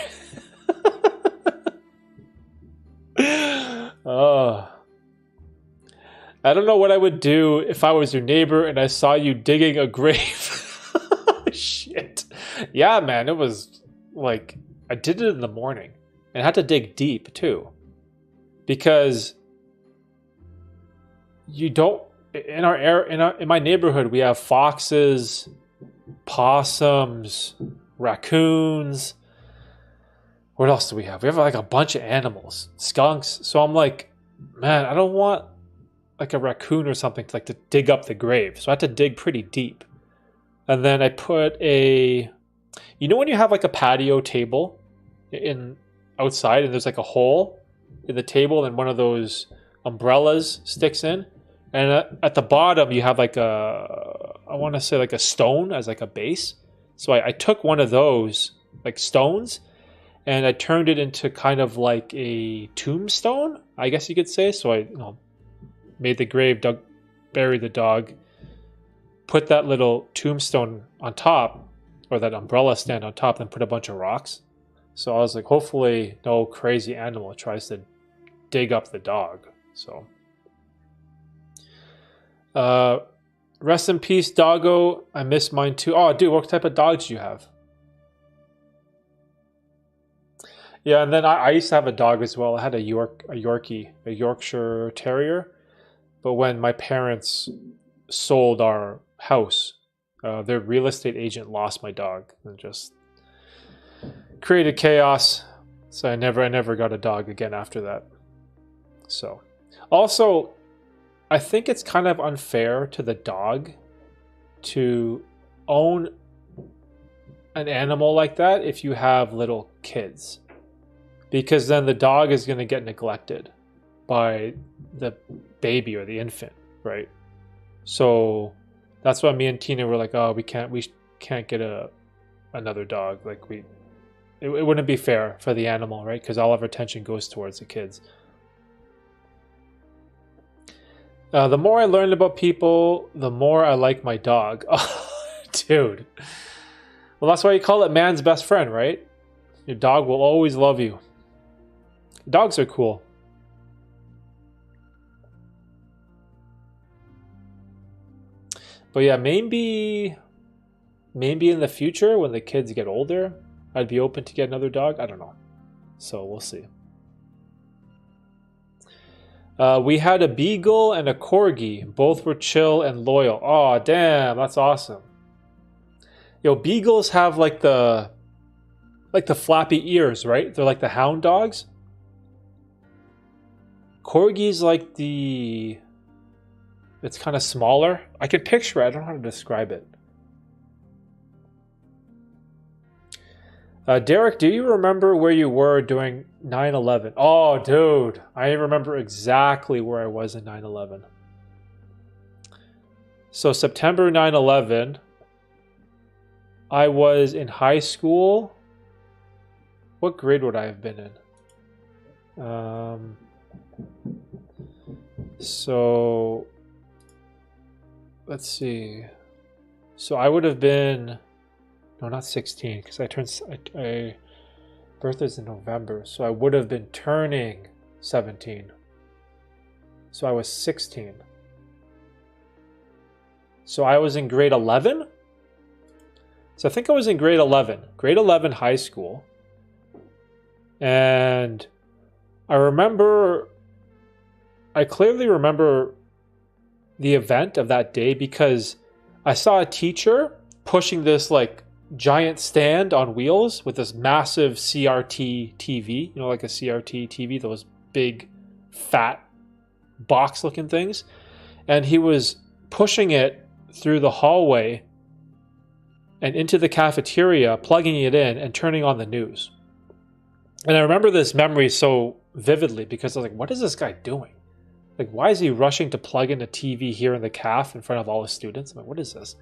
I don't know what I would do if I was your neighbor and I saw you digging a grave. Shit. Yeah, man, it was like, I did it in the morning and I had to dig deep too. Because you don't, in my neighborhood, we have foxes, possums, raccoons. What else do we have? We have like a bunch of animals, skunks. So I'm like, man, I don't want like a raccoon or something to dig up the grave. So I had to dig pretty deep. And then I put a, you know when you have like a patio table in outside and there's like a hole in the table and one of those umbrellas sticks in, and at the bottom you have like a, I want to say like a stone as like a base. So I took one of those like stones and I turned it into kind of like a tombstone, I guess you could say. So I made the grave, buried the dog, put that little tombstone on top, or that umbrella stand on top, then put a bunch of rocks. So I was like, hopefully no crazy animal tries to dig up the dog. So rest in peace, doggo. I miss mine too. Oh, dude, what type of dogs do you have? Yeah, and then I used to have a dog as well. I had a Yorkie, a Yorkshire Terrier. But when my parents sold our house, their real estate agent lost my dog and just created chaos. So I never got a dog again after that. So, also, I think it's kind of unfair to the dog to own an animal like that if you have little kids, because then the dog is going to get neglected by the baby or the infant, right? So that's why me and Tina were like, oh, we can't get another dog. Like it wouldn't be fair for the animal, right? Because all of our attention goes towards the kids. The more I learned about people, the more I like my dog. Oh, dude. Well, that's why you call it man's best friend, right? Your dog will always love you. Dogs are cool. But yeah, maybe in the future when the kids get older, I'd be open to get another dog. I don't know. So we'll see. We had a beagle and a corgi. Both were chill and loyal. Oh, damn, that's awesome. Yo, beagles have like the flappy ears, right? They're like the hound dogs. Corgi's like it's kind of smaller. I can picture it. I don't know how to describe it. Derek, do you remember where you were during 9/11? Oh, dude. I remember exactly where I was in 9/11. So September 9/11, I was in high school. What grade would I have been in? So let's see. So I would have been, no, not 16, because I birthday's in November, so I would have been turning 17. So I was 16. So I was in grade 11. So I think I was in grade 11 high school. And I clearly remember the event of that day because I saw a teacher pushing this like giant stand on wheels with this massive CRT TV, you know, like a CRT TV, those big fat box looking things. And he was pushing it through the hallway and into the cafeteria, plugging it in and turning on the news. And I remember this memory so vividly because I was like, what is this guy doing? Like, why is he rushing to plug in a TV here in the caf in front of all the students? I'm like, what is this?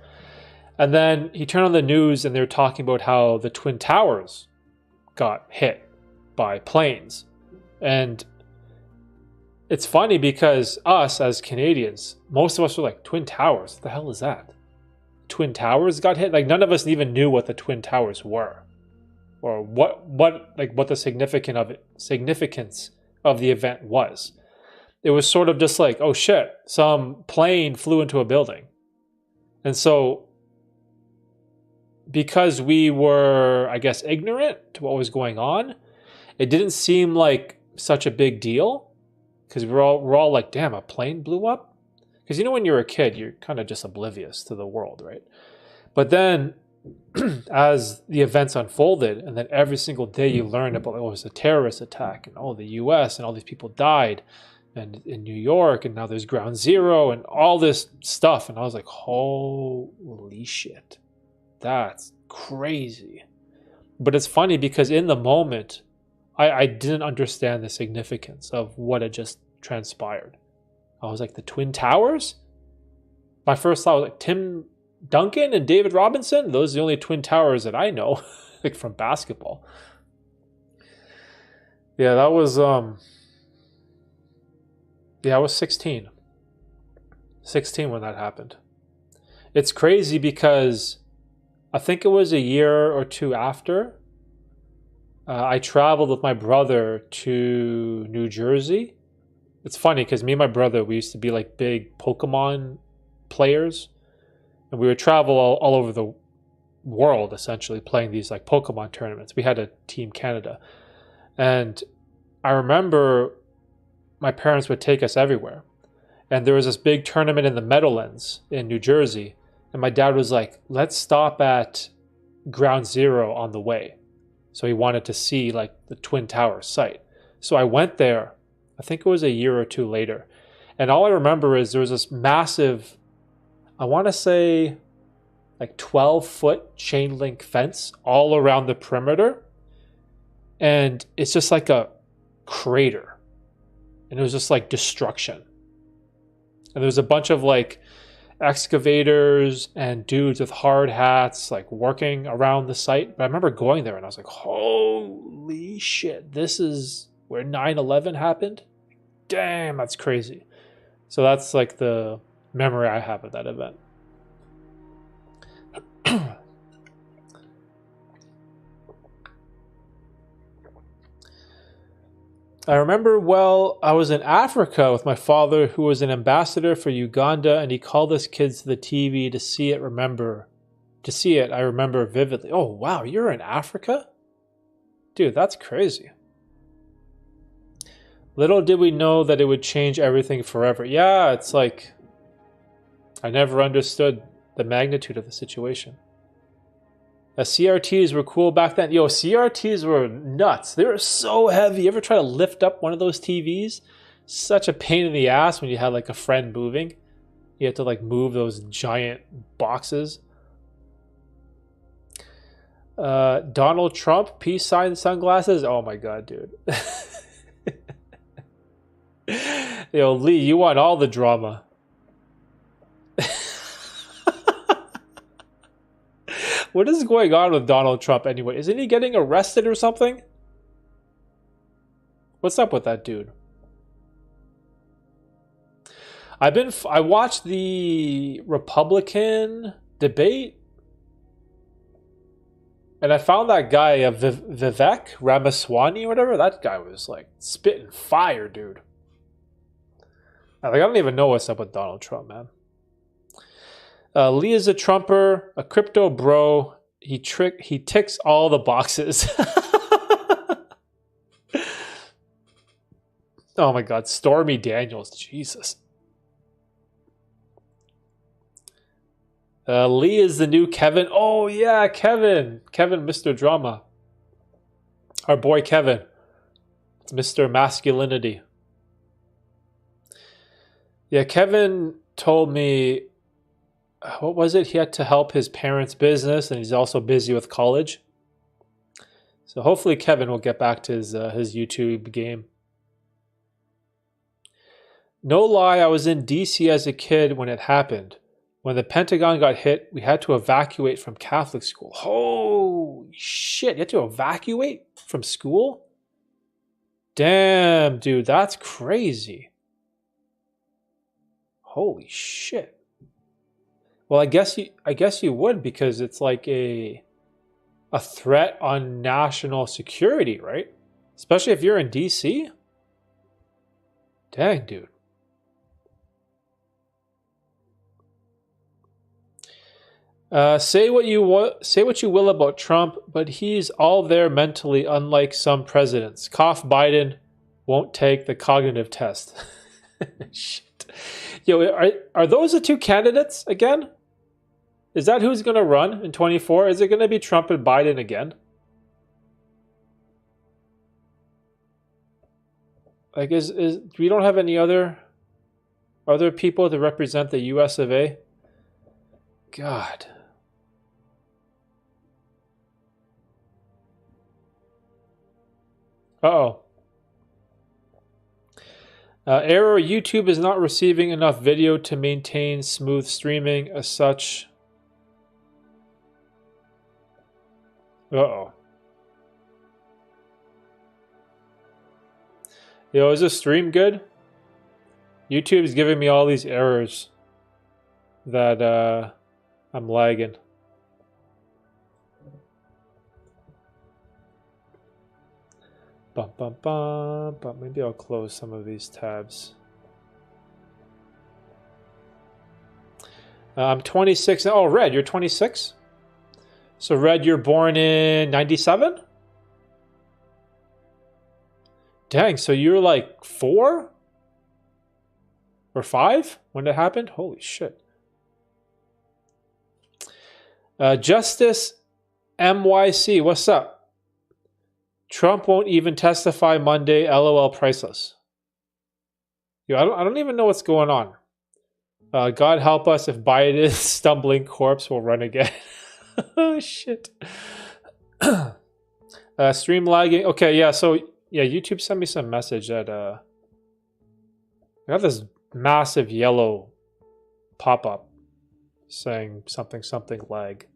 And then he turned on the news and they were talking about how the Twin Towers got hit by planes. And it's funny because us as Canadians, most of us were like, Twin Towers? What the hell is that? Twin Towers got hit? Like, none of us even knew what the Twin Towers were. Or what the significance of the event was. It was sort of just like, oh shit, some plane flew into a building. And so, because we were, I guess, ignorant to what was going on, it didn't seem like such a big deal. Because we're all like, damn, a plane blew up? Because you know when you're a kid, you're kind of just oblivious to the world, right? But then, as the events unfolded, and then every single day you learn about, oh, it was a terrorist attack, and oh, the US, and all these people died, and in New York, and now there's ground zero, and all this stuff. And I was like, holy shit. That's crazy. But it's funny because in the moment, I didn't understand the significance of what had just transpired. I was like, the Twin Towers? My first thought was like Tim Duncan and David Robinson? Those are the only Twin Towers that I know, like from basketball. Yeah, that was I was 16. 16 when that happened. It's crazy because I think it was a year or two after I traveled with my brother to New Jersey. It's funny because me and my brother, we used to be like big Pokemon players, and we would travel all over the world essentially playing these like Pokemon tournaments. We had a Team Canada, and I remember my parents would take us everywhere, and there was this big tournament in the Meadowlands in New Jersey, and my dad was like, let's stop at Ground Zero on the way. So he wanted to see like the Twin Towers site. So I went there, I think it was a year or two later, and all I remember is there was this massive, I want to say like 12-foot chain link fence all around the perimeter, and it's just like a crater, and it was just like destruction. And there was a bunch of like excavators and dudes with hard hats like working around the site. But I remember going there and I was like, holy shit, this is where 9/11 happened? Damn, that's crazy. So that's like the memory I have of that event. I remember, well, I was in Africa with my father, who was an ambassador for Uganda, and he called us kids to the TV to see it. I remember vividly. Oh, wow, you're in Africa? Dude, that's crazy. Little did we know that it would change everything forever. Yeah, it's like, I never understood the magnitude of the situation. CRTs were cool back then. Yo, CRTs were nuts. They were so heavy. You ever try to lift up one of those TVs? Such a pain in the ass when you had like a friend moving. You had to like move those giant boxes. Donald Trump, peace sign sunglasses. Oh my God, dude. Yo, Lee, you want all the drama. What is going on with Donald Trump anyway? Isn't he getting arrested or something? What's up with that dude? I watched the Republican debate, and I found that guy, Vivek Ramaswamy or whatever. That guy was like spitting fire, dude. I don't even know what's up with Donald Trump, man. Lee is a Trumper, a crypto bro. He ticks all the boxes. Oh my God, Stormy Daniels, Jesus. Lee is the new Kevin. Oh yeah, Kevin, Mr. Drama. Our boy Kevin. It's Mr. Masculinity. Yeah, Kevin told me, what was it? He had to help his parents' business, and he's also busy with college. So hopefully Kevin will get back to his YouTube game. No lie, I was in DC as a kid when it happened. When the Pentagon got hit, we had to evacuate from Catholic school. Holy shit, you had to evacuate from school? Damn, dude, that's crazy. Holy shit. Well, I guess you would, because it's like a threat on national security, right? Especially if you're in DC. Dang, dude. Say what you will about Trump, but he's all there mentally, unlike some presidents. Cough Biden won't take the cognitive test. Shit. Yo, are those the two candidates again? Is that who's going to run in 24? Is it going to be Trump and Biden again? Like, we don't have any other people to represent the US of A? God. Uh-oh. Error, YouTube is not receiving enough video to maintain smooth streaming as such. Uh-oh. Yo, is this stream good? YouTube is giving me all these errors that I'm lagging. Bum, bum, bum, but maybe I'll close some of these tabs. I'm 26. Oh, Red, you're 26? So, Red, you're born in 97? Dang, so you're like 4? Or 5 when it happened? Holy shit. Justice MYC, what's up? Trump won't even testify Monday, LOL priceless. Yo, I don't even know what's going on. God help us if Biden's stumbling corpse will run again. Oh, shit. Stream lagging. Okay, yeah, so, yeah, YouTube sent me some message that, I got this massive yellow pop-up saying something lag.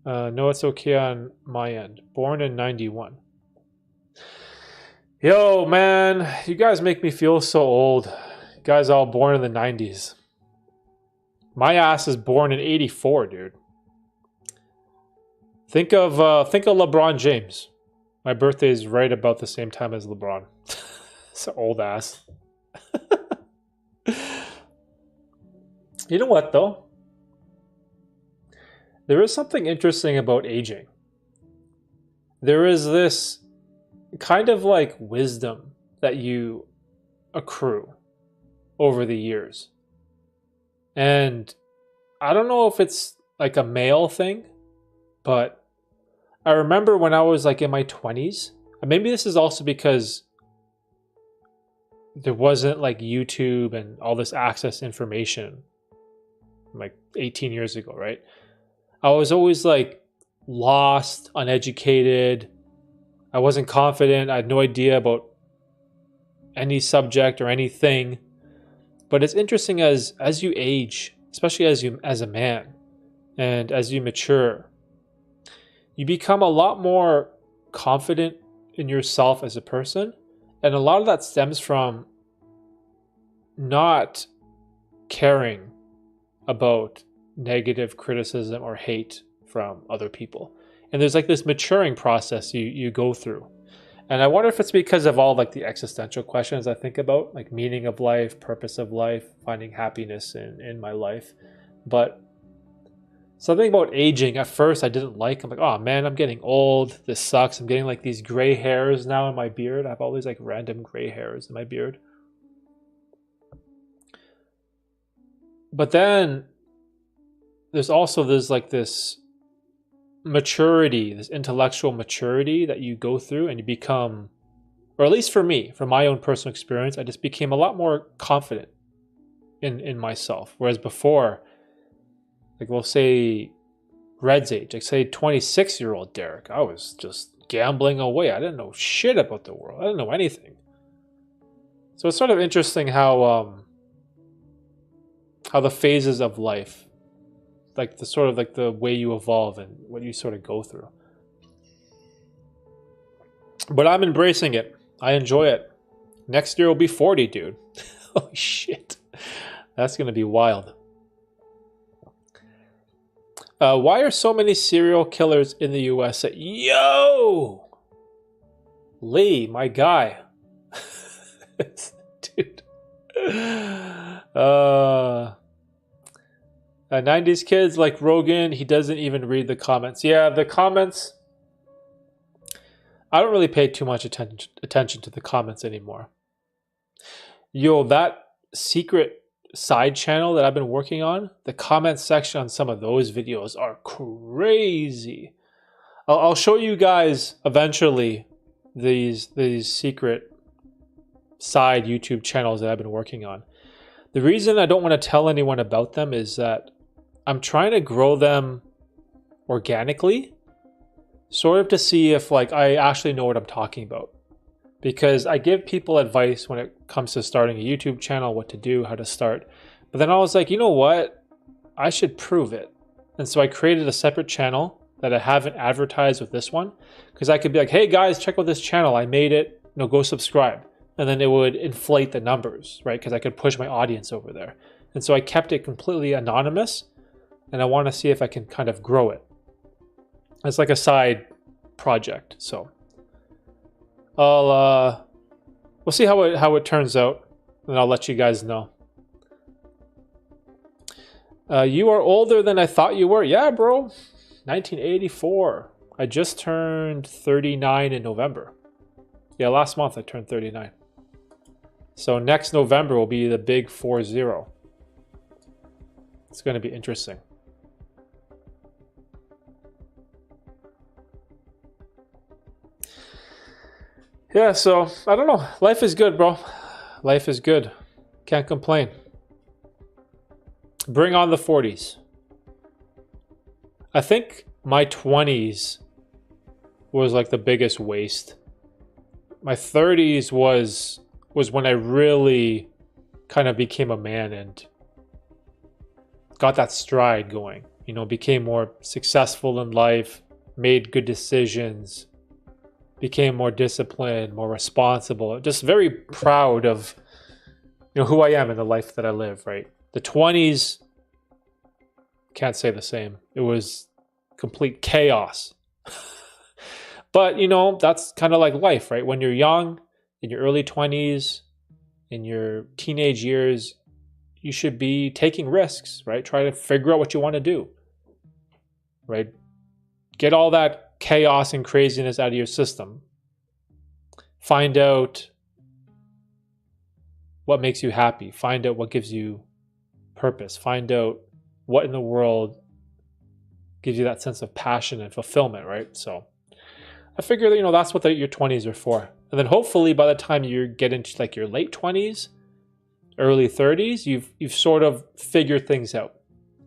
No, it's okay on my end. Born in 91. Yo, man, you guys make me feel so old. You guys all born in the 90s. My ass is born in 84, dude. Think of LeBron James. My birthday is right about the same time as LeBron. It's an old ass. You know what, though? There is something interesting about aging. There is this kind of like wisdom that you accrue over the years. And I don't know if it's like a male thing, but I remember when I was like in my 20s, and maybe this is also because there wasn't like YouTube and all this access to information like 18 years ago, right? I was always like lost, uneducated. I wasn't confident. I had no idea about any subject or anything. But it's interesting as you age, especially as a man and as you mature, you become a lot more confident in yourself as a person. And a lot of that stems from not caring about negative criticism or hate from other people. And there's like this maturing process you go through. And I wonder if it's because of all like the existential questions I think about, like meaning of life, purpose of life, finding happiness in my life. But something about aging, at first I didn't like. I'm like, oh man, I'm getting old. This sucks. I'm getting like these gray hairs now in my beard. I have all these like random gray hairs in my beard. But then there's like this maturity, this intellectual maturity that you go through and you become, or at least for me, from my own personal experience, I just became a lot more confident in myself. Whereas before, like we'll say Red's age, like say 26-year-old Derek, I was just gambling away. I didn't know shit about the world. I didn't know anything. So it's sort of interesting how the phases of life, like the sort of like the way you evolve and what you sort of go through. But I'm embracing it. I enjoy it. Next year will be 40, dude. Holy shit. That's going to be wild. Why are so many serial killers in the US? Yo! Lee, my guy. Dude. 90s kids like Rogan, he doesn't even read the comments. Yeah, the comments, I don't really pay too much attention to the comments anymore. Yo, that secret side channel that I've been working on, the comment section on some of those videos are crazy. I'll show you guys eventually these secret side YouTube channels that I've been working on. The reason I don't want to tell anyone about them is that I'm trying to grow them organically sort of to see if like I actually know what I'm talking about. Because I give people advice when it comes to starting a YouTube channel, what to do, how to start. But then I was like, you know what? I should prove it. And so I created a separate channel that I haven't advertised with this one. Because I could be like, hey guys, check out this channel. I made it. Go subscribe. And then it would inflate the numbers, right? Because I could push my audience over there. And so I kept it completely anonymous. And I want to see if I can kind of grow it. It's like a side project. So we'll see how it turns out, and I'll let you guys know. You are older than I thought you were. Yeah, bro. 1984. I just turned 39 in November. Yeah, last month I turned 39. So next November will be the big 40. It's going to be interesting. Yeah, so I don't know. Life is good, bro. Life is good. Can't complain. Bring on the 40s. I think my 20s was like the biggest waste. My 30s was when I really kind of became a man and got that stride going. Became more successful in life, made good decisions, became more disciplined, more responsible, just very proud of who I am and the life that I live, right? The 20s, can't say the same. It was complete chaos. But, that's kind of like life, right? When you're young, in your early 20s, in your teenage years, you should be taking risks, right? Try to figure out what you want to do, right? Get all that chaos and craziness out of your system. Find out what makes you happy. Find out what gives you purpose. Find out what in the world gives you that sense of passion and fulfillment, right? So I figure that, that's what your 20s are for. And then hopefully by the time you get into like your late 20s, early 30s, you've sort of figured things out.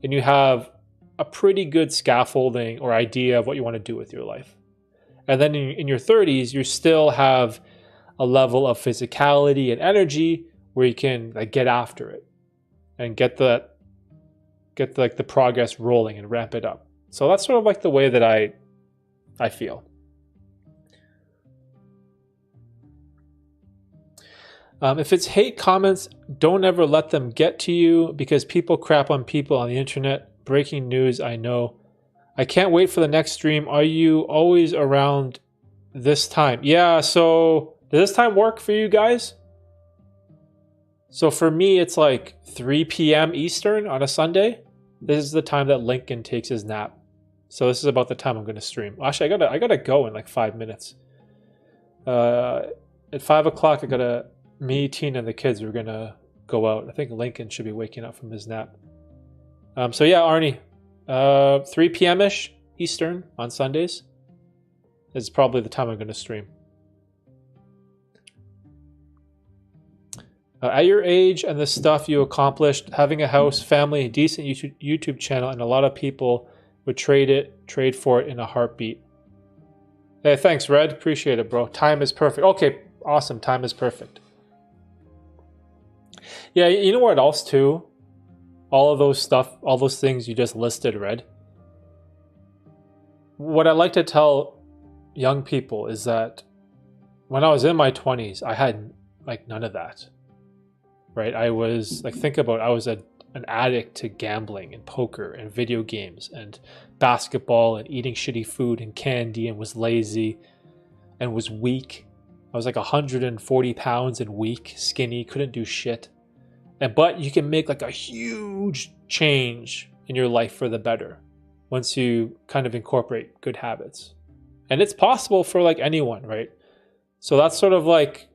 And you have a pretty good scaffolding or idea of what you want to do with your life. And then in your 30s, you still have a level of physicality and energy where you can like get after it and get the progress rolling and ramp it up. So that's sort of like the way that I feel. If it's hate comments, don't ever let them get to you because people crap on people on the internet. Breaking news, I know. I can't wait for the next stream. Are you always around this time? Yeah, so does this time work for you guys? So for me, it's like 3 p.m. Eastern on a Sunday. This is the time that Lincoln takes his nap. So this is about the time I'm going to stream. Actually, I gotta go in like 5 minutes. At 5 o'clock, me, Tina, and the kids are gonna go out. I think Lincoln should be waking up from his nap. So yeah, Arnie, 3 p.m.-ish Eastern on Sundays is probably the time I'm going to stream. At your age and the stuff you accomplished, having a house, family, decent YouTube channel, and a lot of people would trade for it in a heartbeat. Hey, thanks, Red. Appreciate it, bro. Time is perfect. Okay, awesome. Time is perfect. Yeah, you know what else too? All those things you just listed, Red. What I like to tell young people is that when I was in my 20s, I had like none of that, right? I was like, think about it, I was an addict to gambling and poker and video games and basketball and eating shitty food and candy and was lazy and was weak. I was like 140 pounds and weak, skinny, couldn't do shit. But you can make like a huge change in your life for the better once you kind of incorporate good habits. And it's possible for like anyone, right? So that's sort of like,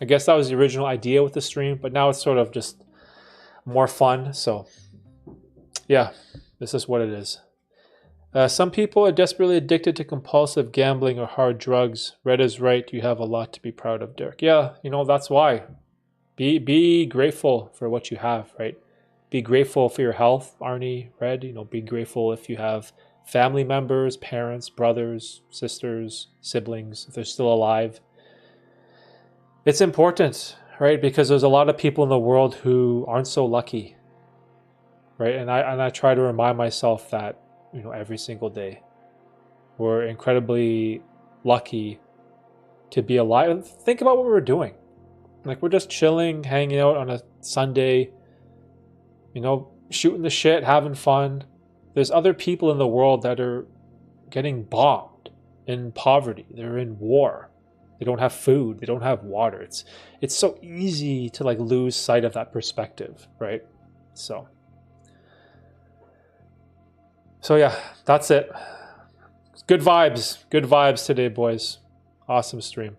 I guess that was the original idea with the stream, but now it's sort of just more fun. So yeah, this is what it is. Some people are desperately addicted to compulsive gambling or hard drugs. Red is right. You have a lot to be proud of, Derek. Yeah, that's why. Be grateful for what you have, right? Be grateful for your health, Arnie, Red. Be grateful if you have family members, parents, brothers, sisters, siblings, if they're still alive. It's important, right? Because there's a lot of people in the world who aren't so lucky, right? And I try to remind myself that, every single day. We're incredibly lucky to be alive. Think about what we're doing. Like, we're just chilling, hanging out on a Sunday, shooting the shit, having fun. There's other people in the world that are getting bombed, in poverty. They're in war. They don't have food. They don't have water. It's so easy to lose sight of that perspective, right? So yeah, that's it. Good vibes today, boys. Awesome stream.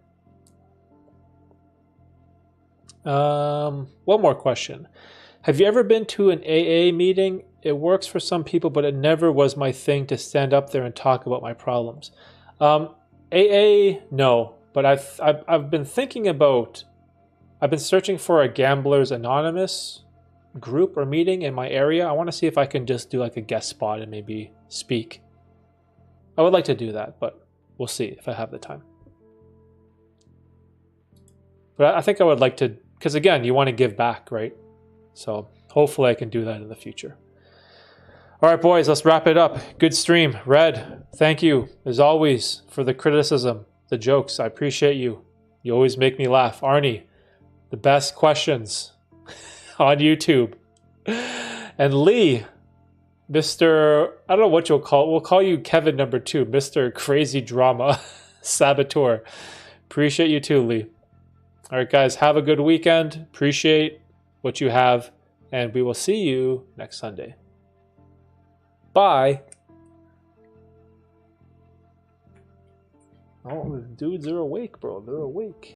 One more question. Have you ever been to an AA meeting? It works for some people, but it never was my thing to stand up there and talk about my problems. AA, no, but I've been thinking about. I've been searching for a Gamblers Anonymous group or meeting in my area. I want to see if I can just do a guest spot and maybe speak. I would like to do that, but we'll see if I have the time. But I think I would like to, because again, you want to give back, right? So hopefully I can do that in the future. All right, boys, let's wrap it up. Good stream. Red, thank you, as always, for the criticism, the jokes. I appreciate you. You always make me laugh. Arnie, the best questions on YouTube. And Lee, Mr. I don't know what you'll call. We'll call you Kevin number 2, Mr. Crazy Drama Saboteur. Appreciate you too, Lee. All right, guys, have a good weekend. Appreciate what you have, and we will see you next Sunday. Bye. Oh, the dudes are awake, bro. They're awake.